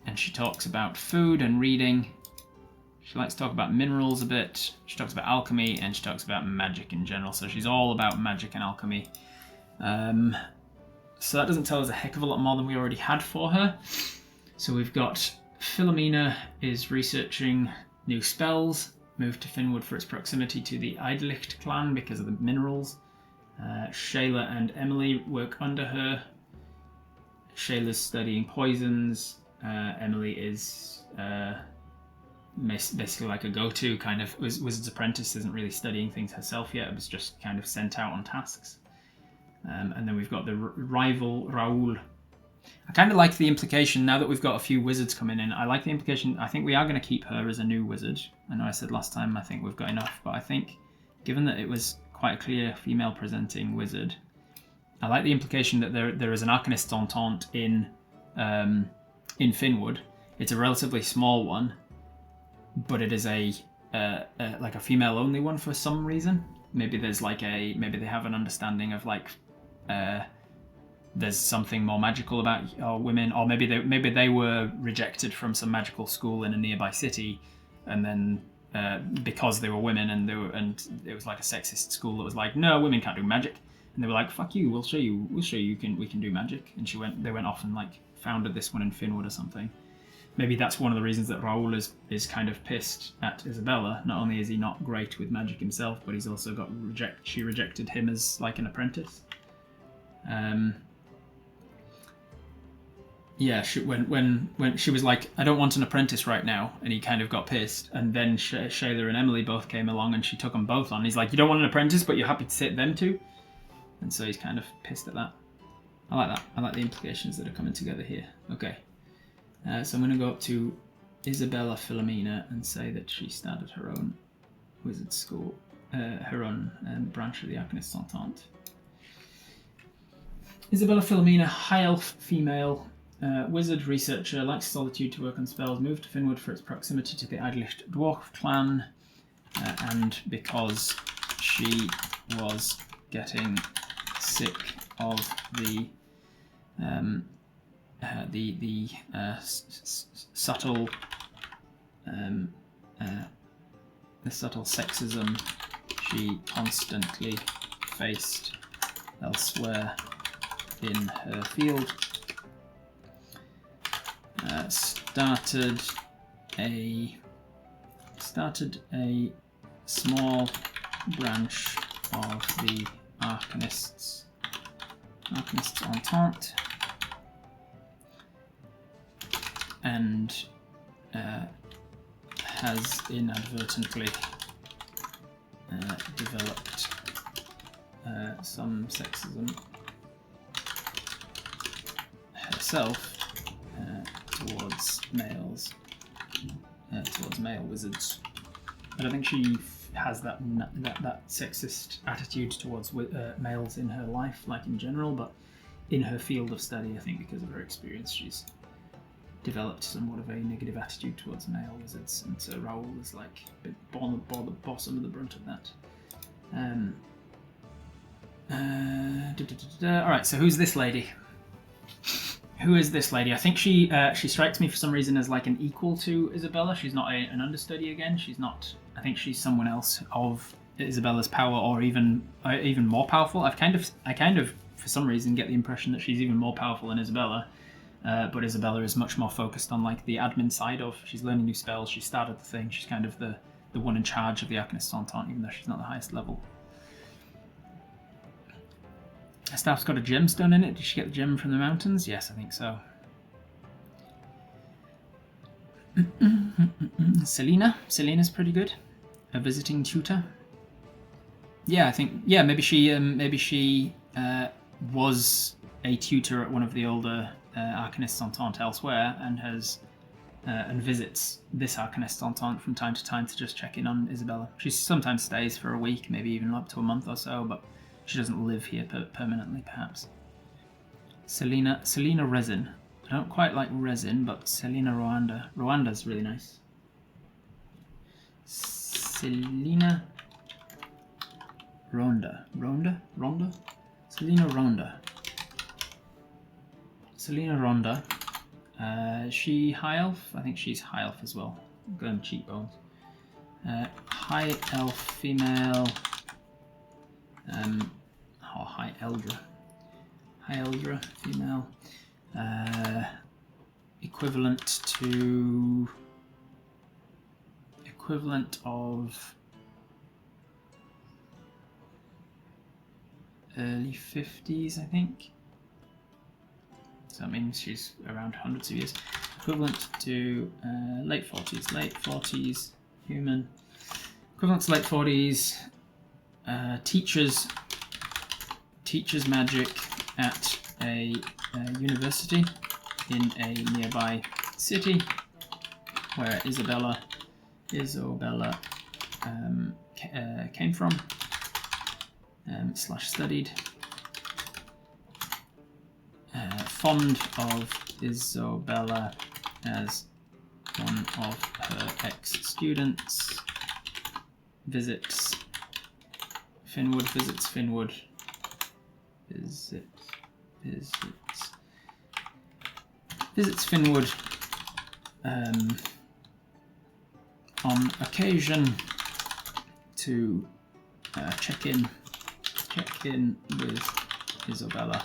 And she talks about food and reading. She likes to talk about minerals a bit. She talks about alchemy, and she talks about magic in general. So she's all about magic and alchemy. So that doesn't tell us a heck of a lot more than we already had for her. So we've got Philomena is researching new spells. Moved to Finnwood for its proximity to the Eidlicht clan because of the minerals. Shayla and Emily work under her. Shayla's studying poisons. Emily is basically like a go-to kind of wizard's apprentice. Isn't really studying things herself yet. It was just kind of sent out on tasks. And then we've got the rival Raoul. I kind of like the implication, now that we've got a few wizards coming in, I like the implication, I think we are going to keep her as a new wizard. I know I said last time I think we've got enough, but I think, given that it was quite a clear female presenting wizard, I like the implication that there is an Arcanist Entente in Finnwood. It's a relatively small one, but it is like a female only one for some reason. Maybe there's maybe they have an understanding of like, there's something more magical about women, or maybe they were rejected from some magical school in a nearby city, and then because they were women and it was like a sexist school that was like, no, women can't do magic, and they were like, fuck you, we'll show you we can do magic, and they went off and like founded this one in Finnwood or something. Maybe that's one of the reasons that Raoul is kind of pissed at Isabella. Not only is he not great with magic himself, but he's also got she rejected him as like an apprentice. Yeah, when she was like, I don't want an apprentice right now, and he kind of got pissed, and then Shayla and Emily both came along and she took them both on. He's like, you don't want an apprentice, but you're happy to take them too? And so he's kind of pissed at that. I like that. I like the implications that are coming together here. Okay. So I'm going to go up to Isabella Philomena and say that she started her own wizard school, her own branch of the Arcanist Entente. Isabella Philomena, high elf female, wizard researcher, likes solitude to work on spells, moved to Finnwood for its proximity to the Eidlicht dwarf clan, and because she was getting sick of the subtle sexism she constantly faced elsewhere in her field. Started a small branch of the Arcanists Entente, and has inadvertently developed some sexism herself towards males, towards male wizards. I don't think she has that sexist attitude towards males in her life, like in general, but in her field of study, I think because of her experience, she's developed somewhat of a negative attitude towards male wizards, and so Raoul is like born some of the brunt of that. Alright, so who's this lady? Who is this lady? I think she strikes me for some reason as like an equal to Isabella. She's not an understudy again. She's not. I think she's someone else of Isabella's power, or even more powerful. I kind of for some reason get the impression that she's even more powerful than Isabella. But Isabella is much more focused on like the admin side of. She's learning new spells. She started the thing. She's kind of the one in charge of the Arcanists Entente, even though she's not the highest level. Her staff's got a gemstone in it. Did she get the gem from the mountains? Yes, I think so. Selena's pretty good. A visiting tutor. Yeah, I think. Yeah, maybe she was a tutor at one of the older Arcanists Entente elsewhere, and has and visits this Arcanists Entente from time to time to just check in on Isabella. She sometimes stays for a week, maybe even up to a month or so, but she doesn't live here permanently, perhaps. Selena Resin. I don't quite like Resin, but Selena Rwanda. Rwanda's really nice. Selena Rhonda. Rhonda? Selena Rhonda. Selena Rhonda. She high elf? I think she's high elf as well. Going cheekbones. High elf female. High Eldra. High Eldra female. Equivalent of early 50s, I think. So that means she's around hundreds of years. Equivalent to late 40s, human. Equivalent to late 40s. Teaches magic at a university in a nearby city where Isabella came from / studied. Fond of Isabella as one of her ex-students. Visits Finnwood. Visits Finnwood on occasion to check in with Isabella.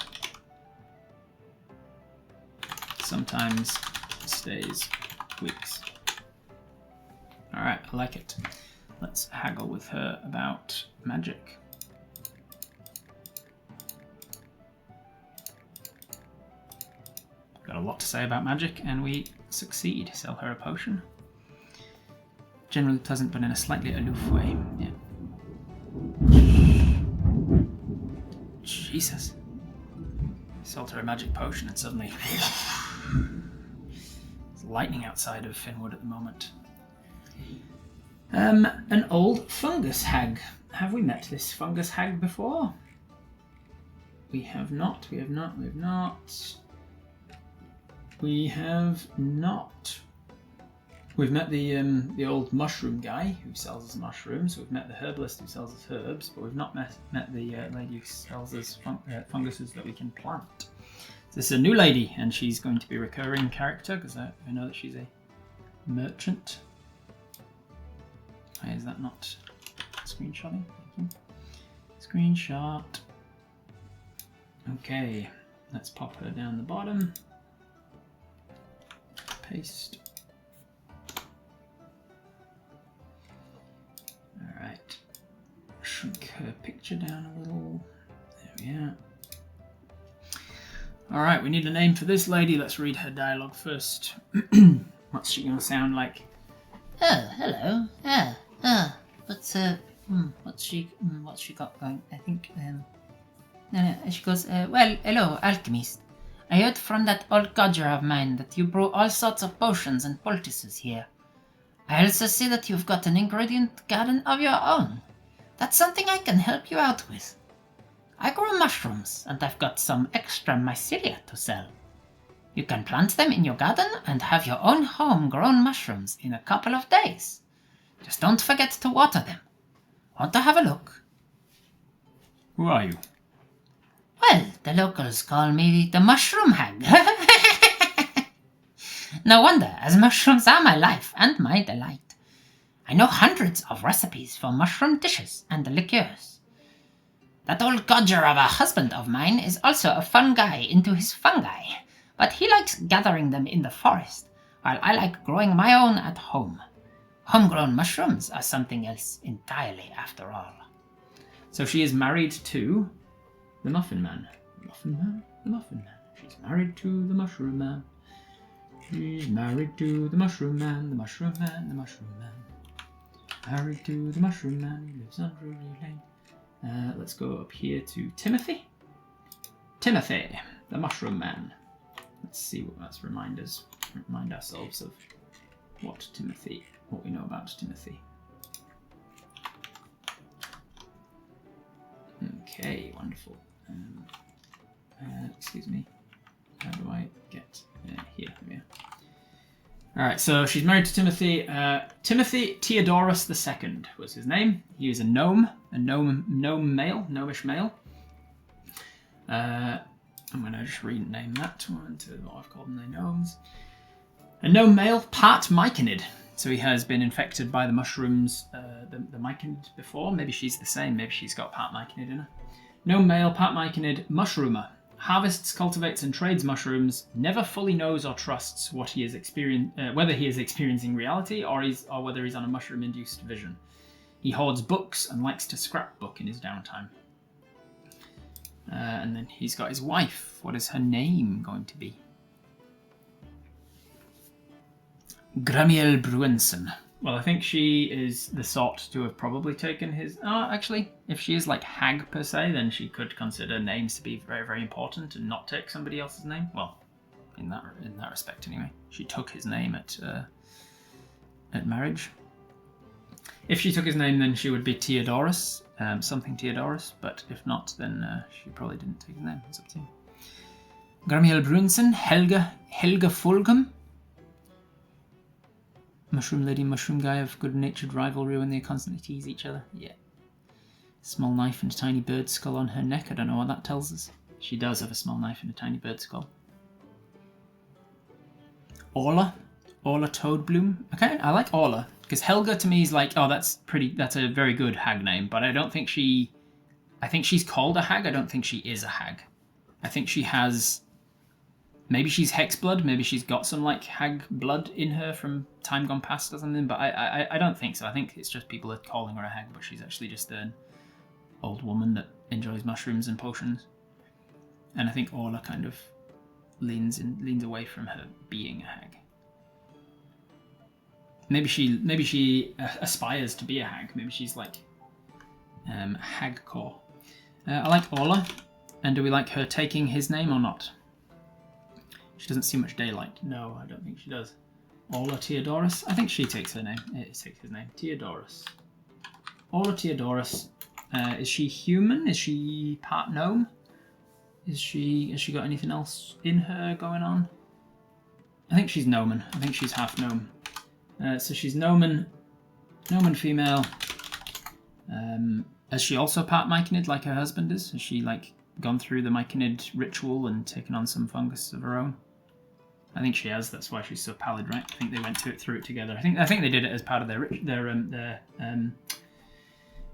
Sometimes stays weeks. Alright, I like it. Let's haggle with her about magic. Got a lot to say about magic, and we succeed. Sell her a potion. Generally pleasant, but in a slightly aloof way. Yeah. Jesus. Sold her a magic potion, and suddenly there's lightning outside of Finnwood at the moment. An old fungus hag. Have we met this fungus hag before? We have not. We have not. We've met the old mushroom guy who sells us mushrooms. We've met the herbalist who sells us herbs, but we've not met the lady who sells us funguses that we can plant. This is a new lady, and she's going to be a recurring character because I know that she's a merchant. Why is that not screenshotting? Thank you. Screenshot. Okay, let's pop her down the bottom. Paste. Alright. Shrink her picture down a little. There we are. Alright, we need a name for this lady. Let's read her dialogue first. What's she going to sound like? Oh, hello. What's she got going? I think, no, she goes, well, hello, alchemist. I heard from that old codger of mine that you brew all sorts of potions and poultices here. I also see that you've got an ingredient garden of your own. That's something I can help you out with. I grow mushrooms, and I've got some extra mycelia to sell. You can plant them in your garden and have your own home-grown mushrooms in a couple of days. Just don't forget to water them. Want to have a look? Who are you? Well, the locals call me the Mushroom Hag. No wonder, as mushrooms are my life and my delight. I know hundreds of recipes for mushroom dishes and liqueurs. That old codger of a husband of mine is also a fun guy into his fungi, but he likes gathering them in the forest, while I like growing my own at home. Homegrown mushrooms are something else entirely, after all. So she is married to the Muffin Man. The Muffin Man? The Muffin Man. She's married to the Mushroom Man. She's married to the Mushroom Man. The Mushroom Man. The Mushroom Man. Married to the Mushroom Man. He lives on Drury Lane. Let's go up here to Timothy. Timothy, the Mushroom Man. Let's see what that's remind ourselves of what we know about Timothy. Okay, wonderful. Excuse me. How do I get here? Yeah. All right, so she's married to Timothy. Timothy Theodorus II was his name. He was a gnome male, gnomish male. I'm going to just rename that one to what I've called them, the gnomes. A gnome male, part myconid. So he has been infected by the mushrooms, the myconid before. Maybe she's the same. Maybe she's got part myconid in her. Gnome male, part myconid, mushroomer. Harvests, cultivates, and trades mushrooms. Never fully knows or trusts what he is whether he is experiencing reality or whether he's on a mushroom-induced vision. He hoards books and likes to scrapbook in his downtime. And then he's got his wife. What is her name going to be? Gramiel Bruinson. Well, I think she is the sort to have probably taken his... Oh, actually, if she is like hag per se, then she could consider names to be very, very important and not take somebody else's name. Well, in that respect, anyway. She took his name at marriage. If she took his name, then she would be Theodorus, something Theodorus. But if not, then she probably didn't take his name. It's up to you. Gramiel Bruinson, Helga Fulgum. Mushroom lady, mushroom guy of good-natured rivalry when they constantly tease each other. Yeah. Small knife and a tiny bird skull on her neck. I don't know what that tells us. She does have a small knife and a tiny bird skull. Orla Toadbloom. Okay, I like Orla. Because Helga to me is like, oh, that's a very good hag name. But I don't think I think she's called a hag. I don't think she is a hag. I think she has... Maybe she's hexblood. Maybe she's got some like hag blood in her from time gone past or something. But I don't think so. I think it's just people are calling her a hag, but she's actually just an old woman that enjoys mushrooms and potions. And I think Orla kind of leans away from her being a hag. Maybe she aspires to be a hag. Maybe she's like hagcore. I like Orla. And do we like her taking his name or not? She doesn't see much daylight. No, I don't think she does. Orla Theodorus. I think she takes her name. It takes his name. Theodorus. Orla Theodorus. Is she human? Is she part gnome? Has she got anything else in her going on? I think she's gnoman. I think she's half gnome. So she's Gnomon female. Has she also part Myconid like her husband is? Has she like gone through the Myconid ritual and taken on some fungus of her own? I think she has. That's why she's so pallid, right? I think they went through it together. I think they did it as part of their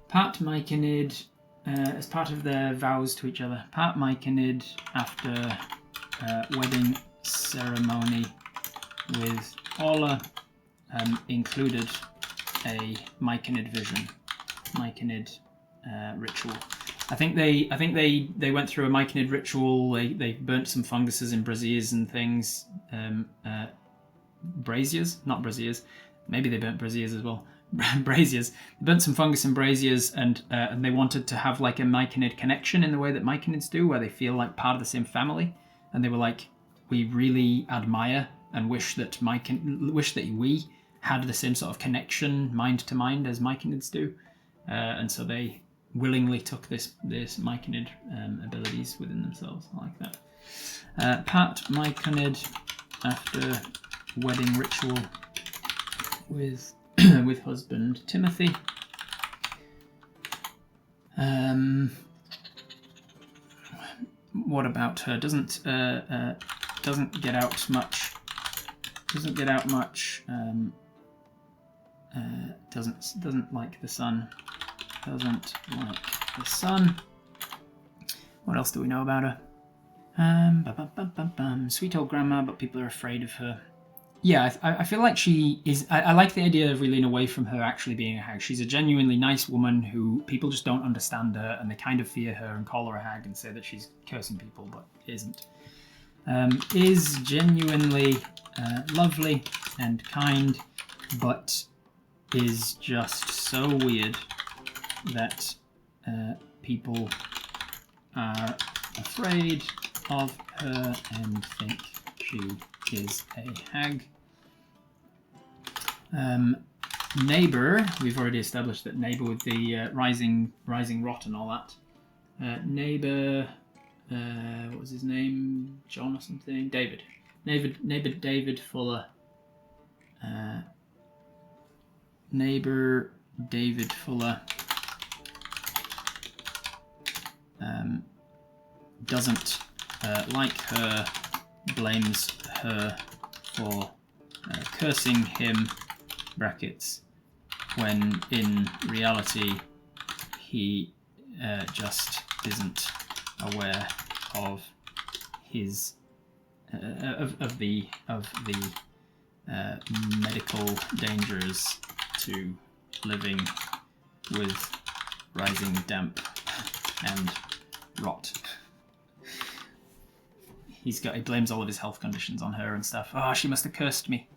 part Myconid as part of their vows to each other. Part Myconid after wedding ceremony with Orla included a Myconid vision, Myconid ritual. I think they went through a Myconid ritual. They burnt some funguses in braziers and things. Braziers, not braziers. Maybe they burnt braziers as well. Braziers. They burnt some fungus in braziers, and they wanted to have like a Myconid connection in the way that Myconids do, where they feel like part of the same family. And they were like, we really admire and wish that we had the same sort of connection, mind to mind, as Myconids do. And so they willingly took this Myconid abilities within themselves. I like that. Part Myconid after wedding ritual with with husband Timothy. What about her? Doesn't get out much. Doesn't like the sun. Doesn't like the sun. What else do we know about her? Sweet old grandma, but people are afraid of her. Yeah, I feel like she is... I like the idea of we lean away from her actually being a hag. She's a genuinely nice woman who people just don't understand her, and they kind of fear her and call her a hag and say that she's cursing people, but isn't. Is genuinely lovely and kind, but is just so weird that people are afraid of her and think she is a hag. Neighbour, we've already established that neighbour with the rising rot and all that. Neighbour, what was his name? John or something? David. Neighbour David Fuller. Neighbour David Fuller doesn't like her, blames her for cursing him, brackets, when in reality he just isn't aware of his of the medical dangers to living with rising damp and rot. He blames all of his health conditions on her and stuff. Oh, she must have cursed me.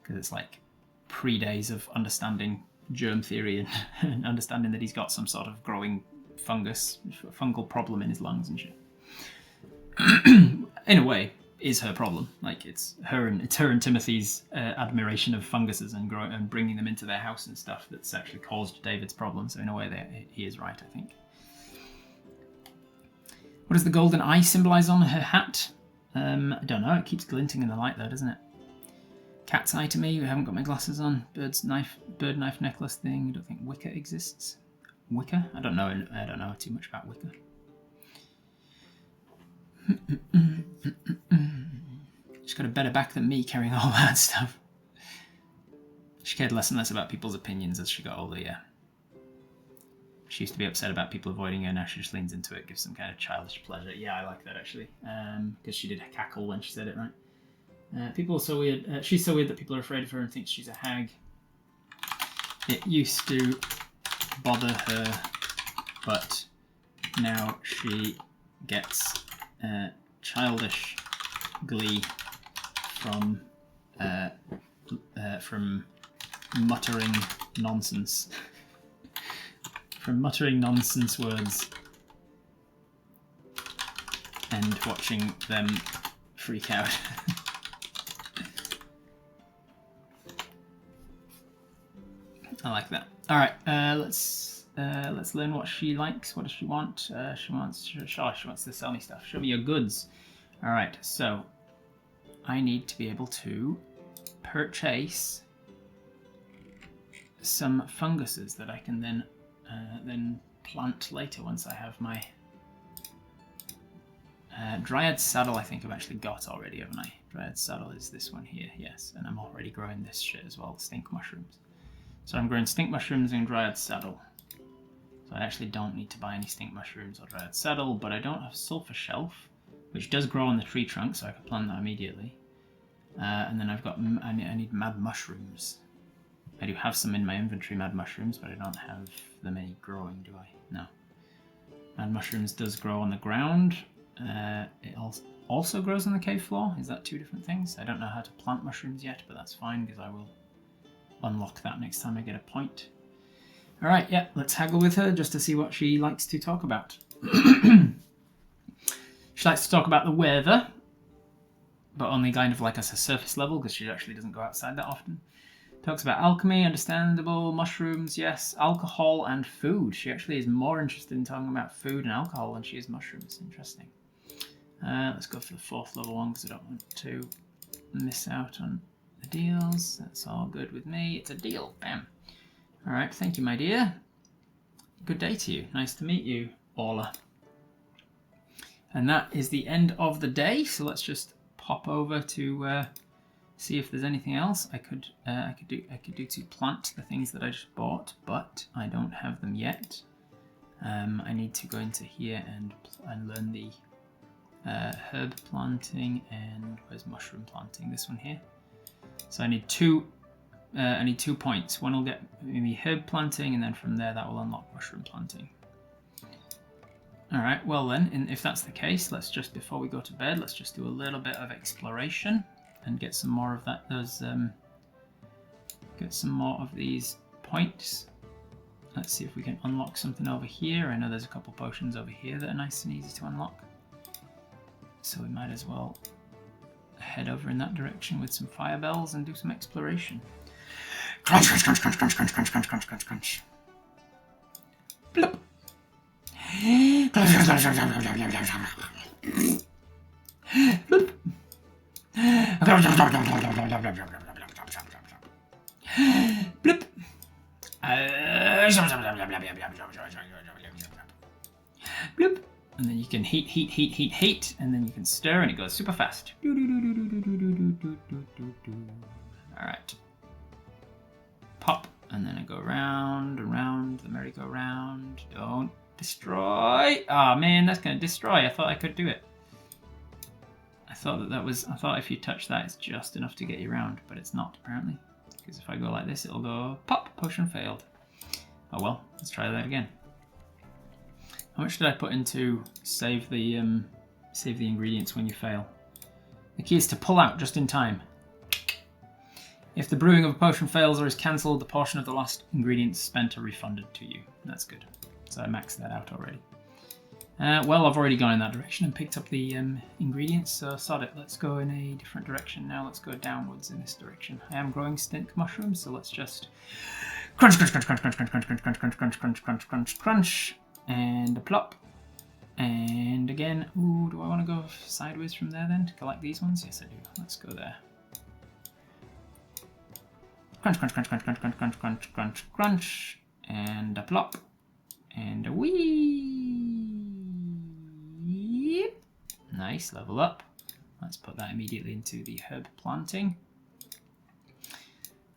Because it's like pre-days of understanding germ theory and understanding that he's got some sort of growing fungal problem in his lungs and shit. In a way, is her problem. Like it's her and Timothy's admiration of funguses and bringing them into their house and stuff that's actually caused David's problem. So in a way, he is right, I think. What does the golden eye symbolise on her hat? I don't know. It keeps glinting in the light, though, doesn't it? Cat's eye to me. I haven't got my glasses on. Bird knife necklace thing. I don't think Wicca exists. Wicca? I don't know too much about Wicca. She's got a better back than me carrying all that stuff. She cared less and less about people's opinions as she got older, yeah. She used to be upset about people avoiding her, now she just leans into it, gives some kind of childish pleasure. Yeah, I like that actually, because she did cackle when she said it, right? People are so weird. She's so weird that people are afraid of her and think she's a hag. It used to bother her, but now she gets childish glee from muttering nonsense. From muttering nonsense words and watching them freak out. I like that. All right, let's learn what she likes. What does she want? She wants to sell me stuff. Show me your goods. All right, so I need to be able to purchase some funguses that I can then plant later once I have my Dryad Saddle. I think I've actually got already, haven't I? Dryad Saddle is this one here, yes, and I'm already growing this shit as well, stink mushrooms. So I'm growing stink mushrooms and Dryad Saddle. So I actually don't need to buy any stink mushrooms or Dryad Saddle, but I don't have Sulphur Shelf, which does grow on the tree trunk, so I could plant that immediately. And then I've got, I need mad mushrooms. I do have some in my inventory, mad mushrooms, but I don't have them any growing, do I? No. Mad mushrooms does grow on the ground. It also grows on the cave floor. Is that two different things? I don't know how to plant mushrooms yet, but that's fine because I will unlock that next time I get a point. Alright, yeah, let's haggle with her just to see what she likes to talk about. She likes to talk about the weather, but only kind of like as a surface level because she actually doesn't go outside that often. Talks about alchemy, understandable, mushrooms, yes, alcohol and food. She actually is more interested in talking about food and alcohol than she is mushrooms. Interesting. Let's go for the 4th level one because I don't want to miss out on the deals. That's all good with me. It's a deal. Bam. Alright, thank you, my dear. Good day to you. Nice to meet you, Orla. And that is the end of the day, so let's just pop over to see if there's anything else I could do to plant the things that I just bought, but I don't have them yet. I need to go into here and learn the herb planting and where's mushroom planting? This one here. So I need 2 points. One will get maybe herb planting, and then from there that will unlock mushroom planting. Alright, well then, if that's the case, let's just, before we go to bed, let's just do a little bit of exploration and get some more of get some more of these points. Let's see if we can unlock something over here. I know there's a couple potions over here that are nice and easy to unlock. So we might as well head over in that direction with some fire bells and do some exploration. Crunch, crunch, crunch, crunch, crunch, crunch, crunch, crunch, crunch, crunch, crunch. Bloop. Bloop. Bloop. Bloop. And then you can heat, and then you can stir, and it goes super fast. Alright. Pop, and then I go round and round the merry-go-round. Don't destroy. Oh man, that's gonna destroy. I thought I could do it. I thought if you touch that, it's just enough to get you round, but it's not apparently. Because if I go like this, it'll go pop. Potion failed. Oh well, let's try that again. How much did I put into save the ingredients when you fail? The key is to pull out just in time. If the brewing of a potion fails or is cancelled, the portion of the last ingredients spent are refunded to you. That's good. So I maxed that out already. Well, I've already gone in that direction and picked up the ingredients, so sod it. Let's go in a different direction now. Let's go downwards in this direction. I am growing stink mushrooms, so let's just crunch, crunch, crunch, crunch, crunch, crunch, crunch, crunch, crunch, crunch, crunch, crunch, crunch, crunch, crunch, and a plop. And again, ooh, do I want to go sideways from there then to collect these ones? Yes, I do. Let's go there. Crunch, crunch, crunch, crunch, crunch, crunch, crunch, crunch, crunch, crunch, and a plop, and a wee. Nice, level up. Let's put that immediately into the herb planting.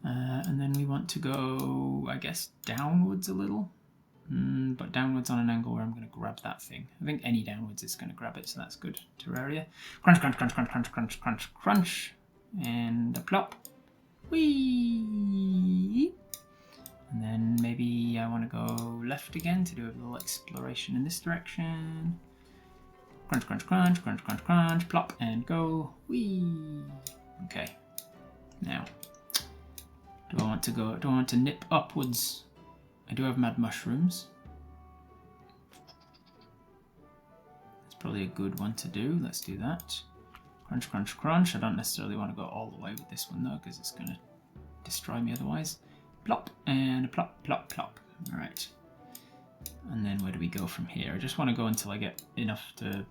And then we want to go, I guess, downwards a little. But downwards on an angle where I'm going to grab that thing. I think any downwards is going to grab it, so that's good. Terraria. Crunch, crunch, crunch, crunch, crunch, crunch, crunch, crunch. And a plop. Whee! And then maybe I want to go left again to do a little exploration in this direction. Crunch, crunch, crunch, crunch, crunch, crunch, plop, and go. Whee! Okay. Now, do I want to nip upwards? I do have mad mushrooms. That's probably a good one to do. Let's do that. Crunch, crunch, crunch. I don't necessarily want to go all the way with this one though, because it's going to destroy me otherwise. Plop, and a plop, plop, plop. Alright. And then where do we go from here? I just want to go until I get enough to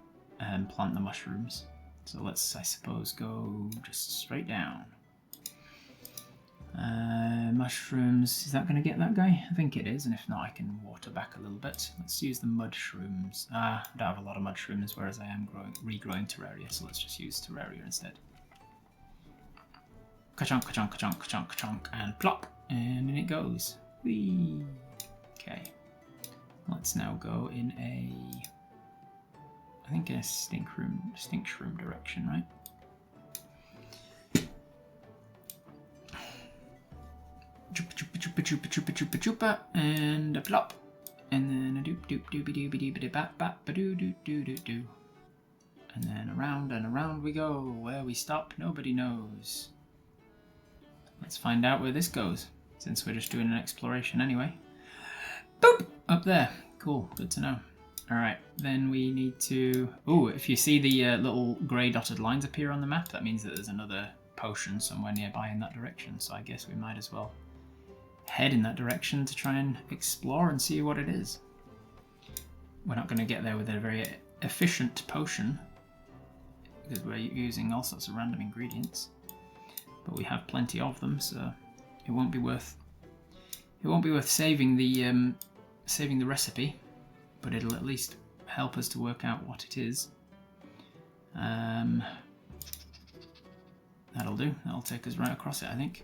plant the mushrooms. So let's, I suppose, go just straight down. Mushrooms, is that going to get that guy? I think it is, and if not, I can water back a little bit. Let's use the mushrooms. I don't have a lot of mushrooms, whereas I am regrowing terraria, so let's just use terraria instead. Ka-chonk, ka-chonk, ka-chonk, ka-chonk, ka-chonk, and plop, and in it goes. Whee! Okay, let's now go in I think a stink shroom direction, right? Chupa chupa chupa chupa chupa chupa chupa, and a plop, and then a doop doop doopy doopy doopy bap bap ba doo doo doo doo doo, and then around and around we go. Where we stop, nobody knows. Let's find out where this goes, since we're just doing an exploration anyway. Boop! Up there. Cool, good to know. Alright, then we need to... Ooh, if you see the little grey dotted lines appear on the map, that means that there's another potion somewhere nearby in that direction, so I guess we might as well head in that direction to try and explore and see what it is. We're not going to get there with a very efficient potion, because we're using all sorts of random ingredients, but we have plenty of them, so it won't be worth saving the recipe, but it'll at least help us to work out what it is. That'll do. That'll take us right across it, I think.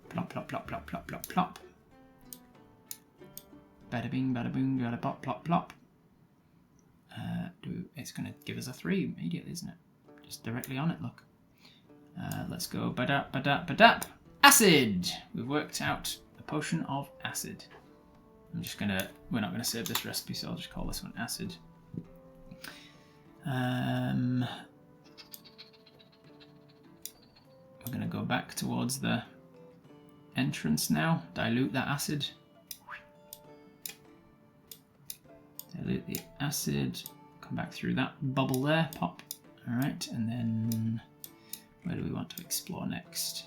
Plop, plop, plop, plop, plop, plop, plop. Bada bing, bada boom, bada pop, plop, plop. It's going to give us a 3 immediately, isn't it? Just directly on it, look. Let's go badap, badap, badap. Acid! We've worked out a potion of acid. We're not gonna save this recipe, so I'll just call this one acid. We're gonna go back towards the entrance now, dilute that acid. Dilute the acid, come back through that bubble there, pop. Alright, and then where do we want to explore next?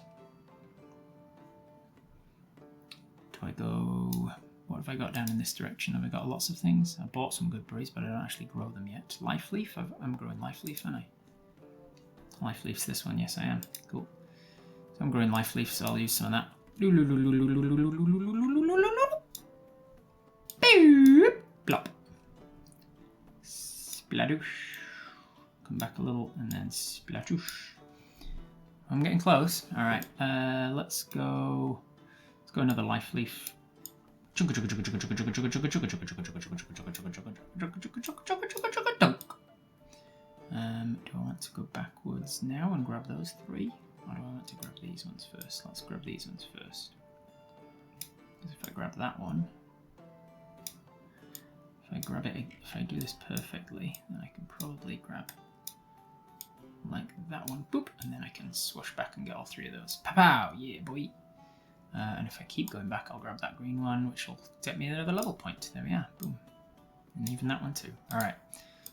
Do I go... What have I got down in this direction? Have I got lots of things? I bought some good berries, but I don't actually grow them yet. Life leaf? I'm growing life leaf, aren't I? Life leaf's this one, yes I am. Cool. So I'm growing life leaf, so I'll use some of that. Plop. Spladoosh. Come back a little, and then splatoosh. I'm getting close. Alright, let's go another life leaf. Do I want to go backwards now and grab those 3? Or do I want to grab these ones first? Let's grab these ones first. Because if I grab that one, if I do this perfectly, then I can probably grab like that one, boop, and then I can swoosh back and get all 3 of those. Pow! Yeah, boy! And if I keep going back, I'll grab that green one, which will get me another level point. There we are, boom. And even that one too. Alright,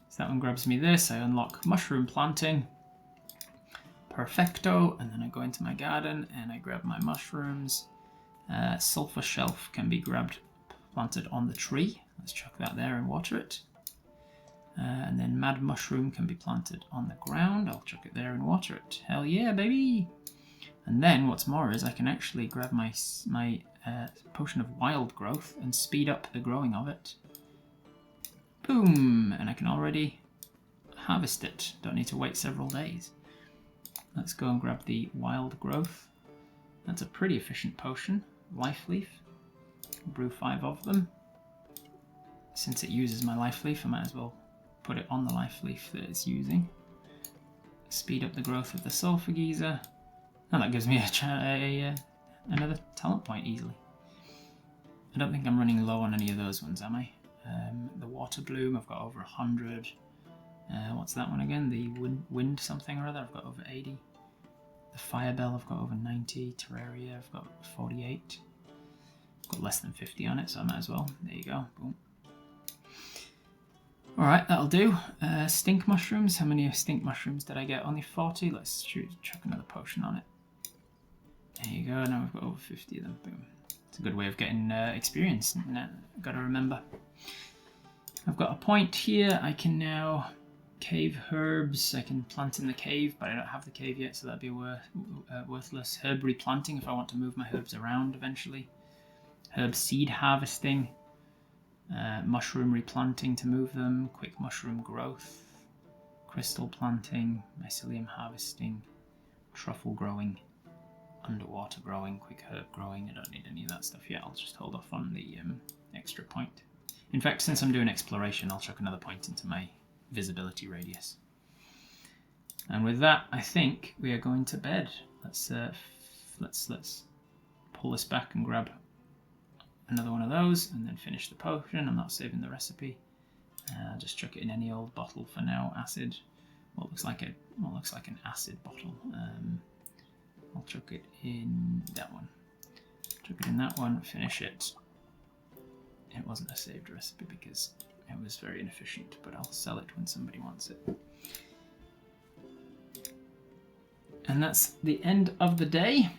so that one grabs me this. I unlock mushroom planting. Perfecto. And then I go into my garden and I grab my mushrooms. Sulfur shelf can be planted on the tree. Let's chuck that there and water it. And then mad mushroom can be planted on the ground. I'll chuck it there and water it. Hell yeah, baby! And then what's more is I can actually grab my potion of wild growth and speed up the growing of it. Boom! And I can already harvest it. Don't need to wait several days. Let's go and grab the wild growth. That's a pretty efficient potion. Life leaf. Brew 5 of them. Since it uses my life leaf, I might as well put it on the life leaf that it's using. Speed up the growth of the sulfur geyser. And that gives me another talent point easily. I don't think I'm running low on any of those ones, am I? The water bloom, I've got over 100. What's that one again? The wind something or other, I've got over 80. The fire bell, I've got over 90. Terraria, I've got 48. I've got less than 50 on it, so I might as well. There you go, boom. Alright, that'll do. Stink mushrooms, how many stink mushrooms did I get? Only 40? Let's chuck another potion on it. There you go, now we've got over 50 of them, boom. It's a good way of getting experience, got to remember. I've got a point here, I can now cave herbs. I can plant in the cave, but I don't have the cave yet, so that'd be worthless. Herb replanting if I want to move my herbs around eventually. Herb seed harvesting. Mushroom replanting to move them. Quick mushroom growth. Crystal planting. Mycelium harvesting. Truffle growing. Underwater growing. Quick herb growing. I don't need any of that stuff yet. I'll just hold off on the extra point. In fact, since I'm doing exploration, I'll chuck another point into my visibility radius. And with that, I think we are going to bed. Let's pull this back and grab another one of those, and then finish the potion. I'm not saving the recipe. I'll just chuck it in any old bottle for now. Acid. What looks like an acid bottle. I'll chuck it in that one. Chuck it in that one. Finish it. It wasn't a saved recipe because it was very inefficient, but I'll sell it when somebody wants it. And that's the end of the day.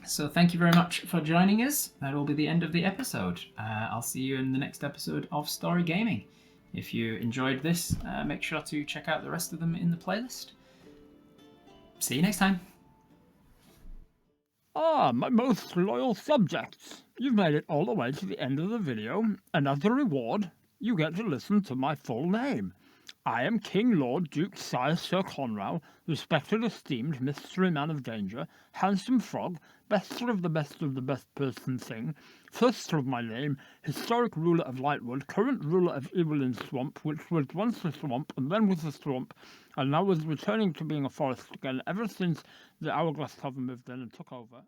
So thank you very much for joining us. That will be the end of the episode. I'll see you in the next episode of Story Gaming. If you enjoyed this, make sure to check out the rest of them in the playlist. See you next time. Ah, my most loyal subjects. You've made it all the way to the end of the video, and as a reward, you get to listen to my full name. I am King Lord Duke Sire Sir Conral, respected esteemed mystery man of danger, handsome frog, bester of the best person thing, first of my name, historic ruler of Lightwood, current ruler of Evelyn Swamp, which was once a swamp and then was a swamp, and now is returning to being a forest again ever since the Hourglass Coven moved in and took over.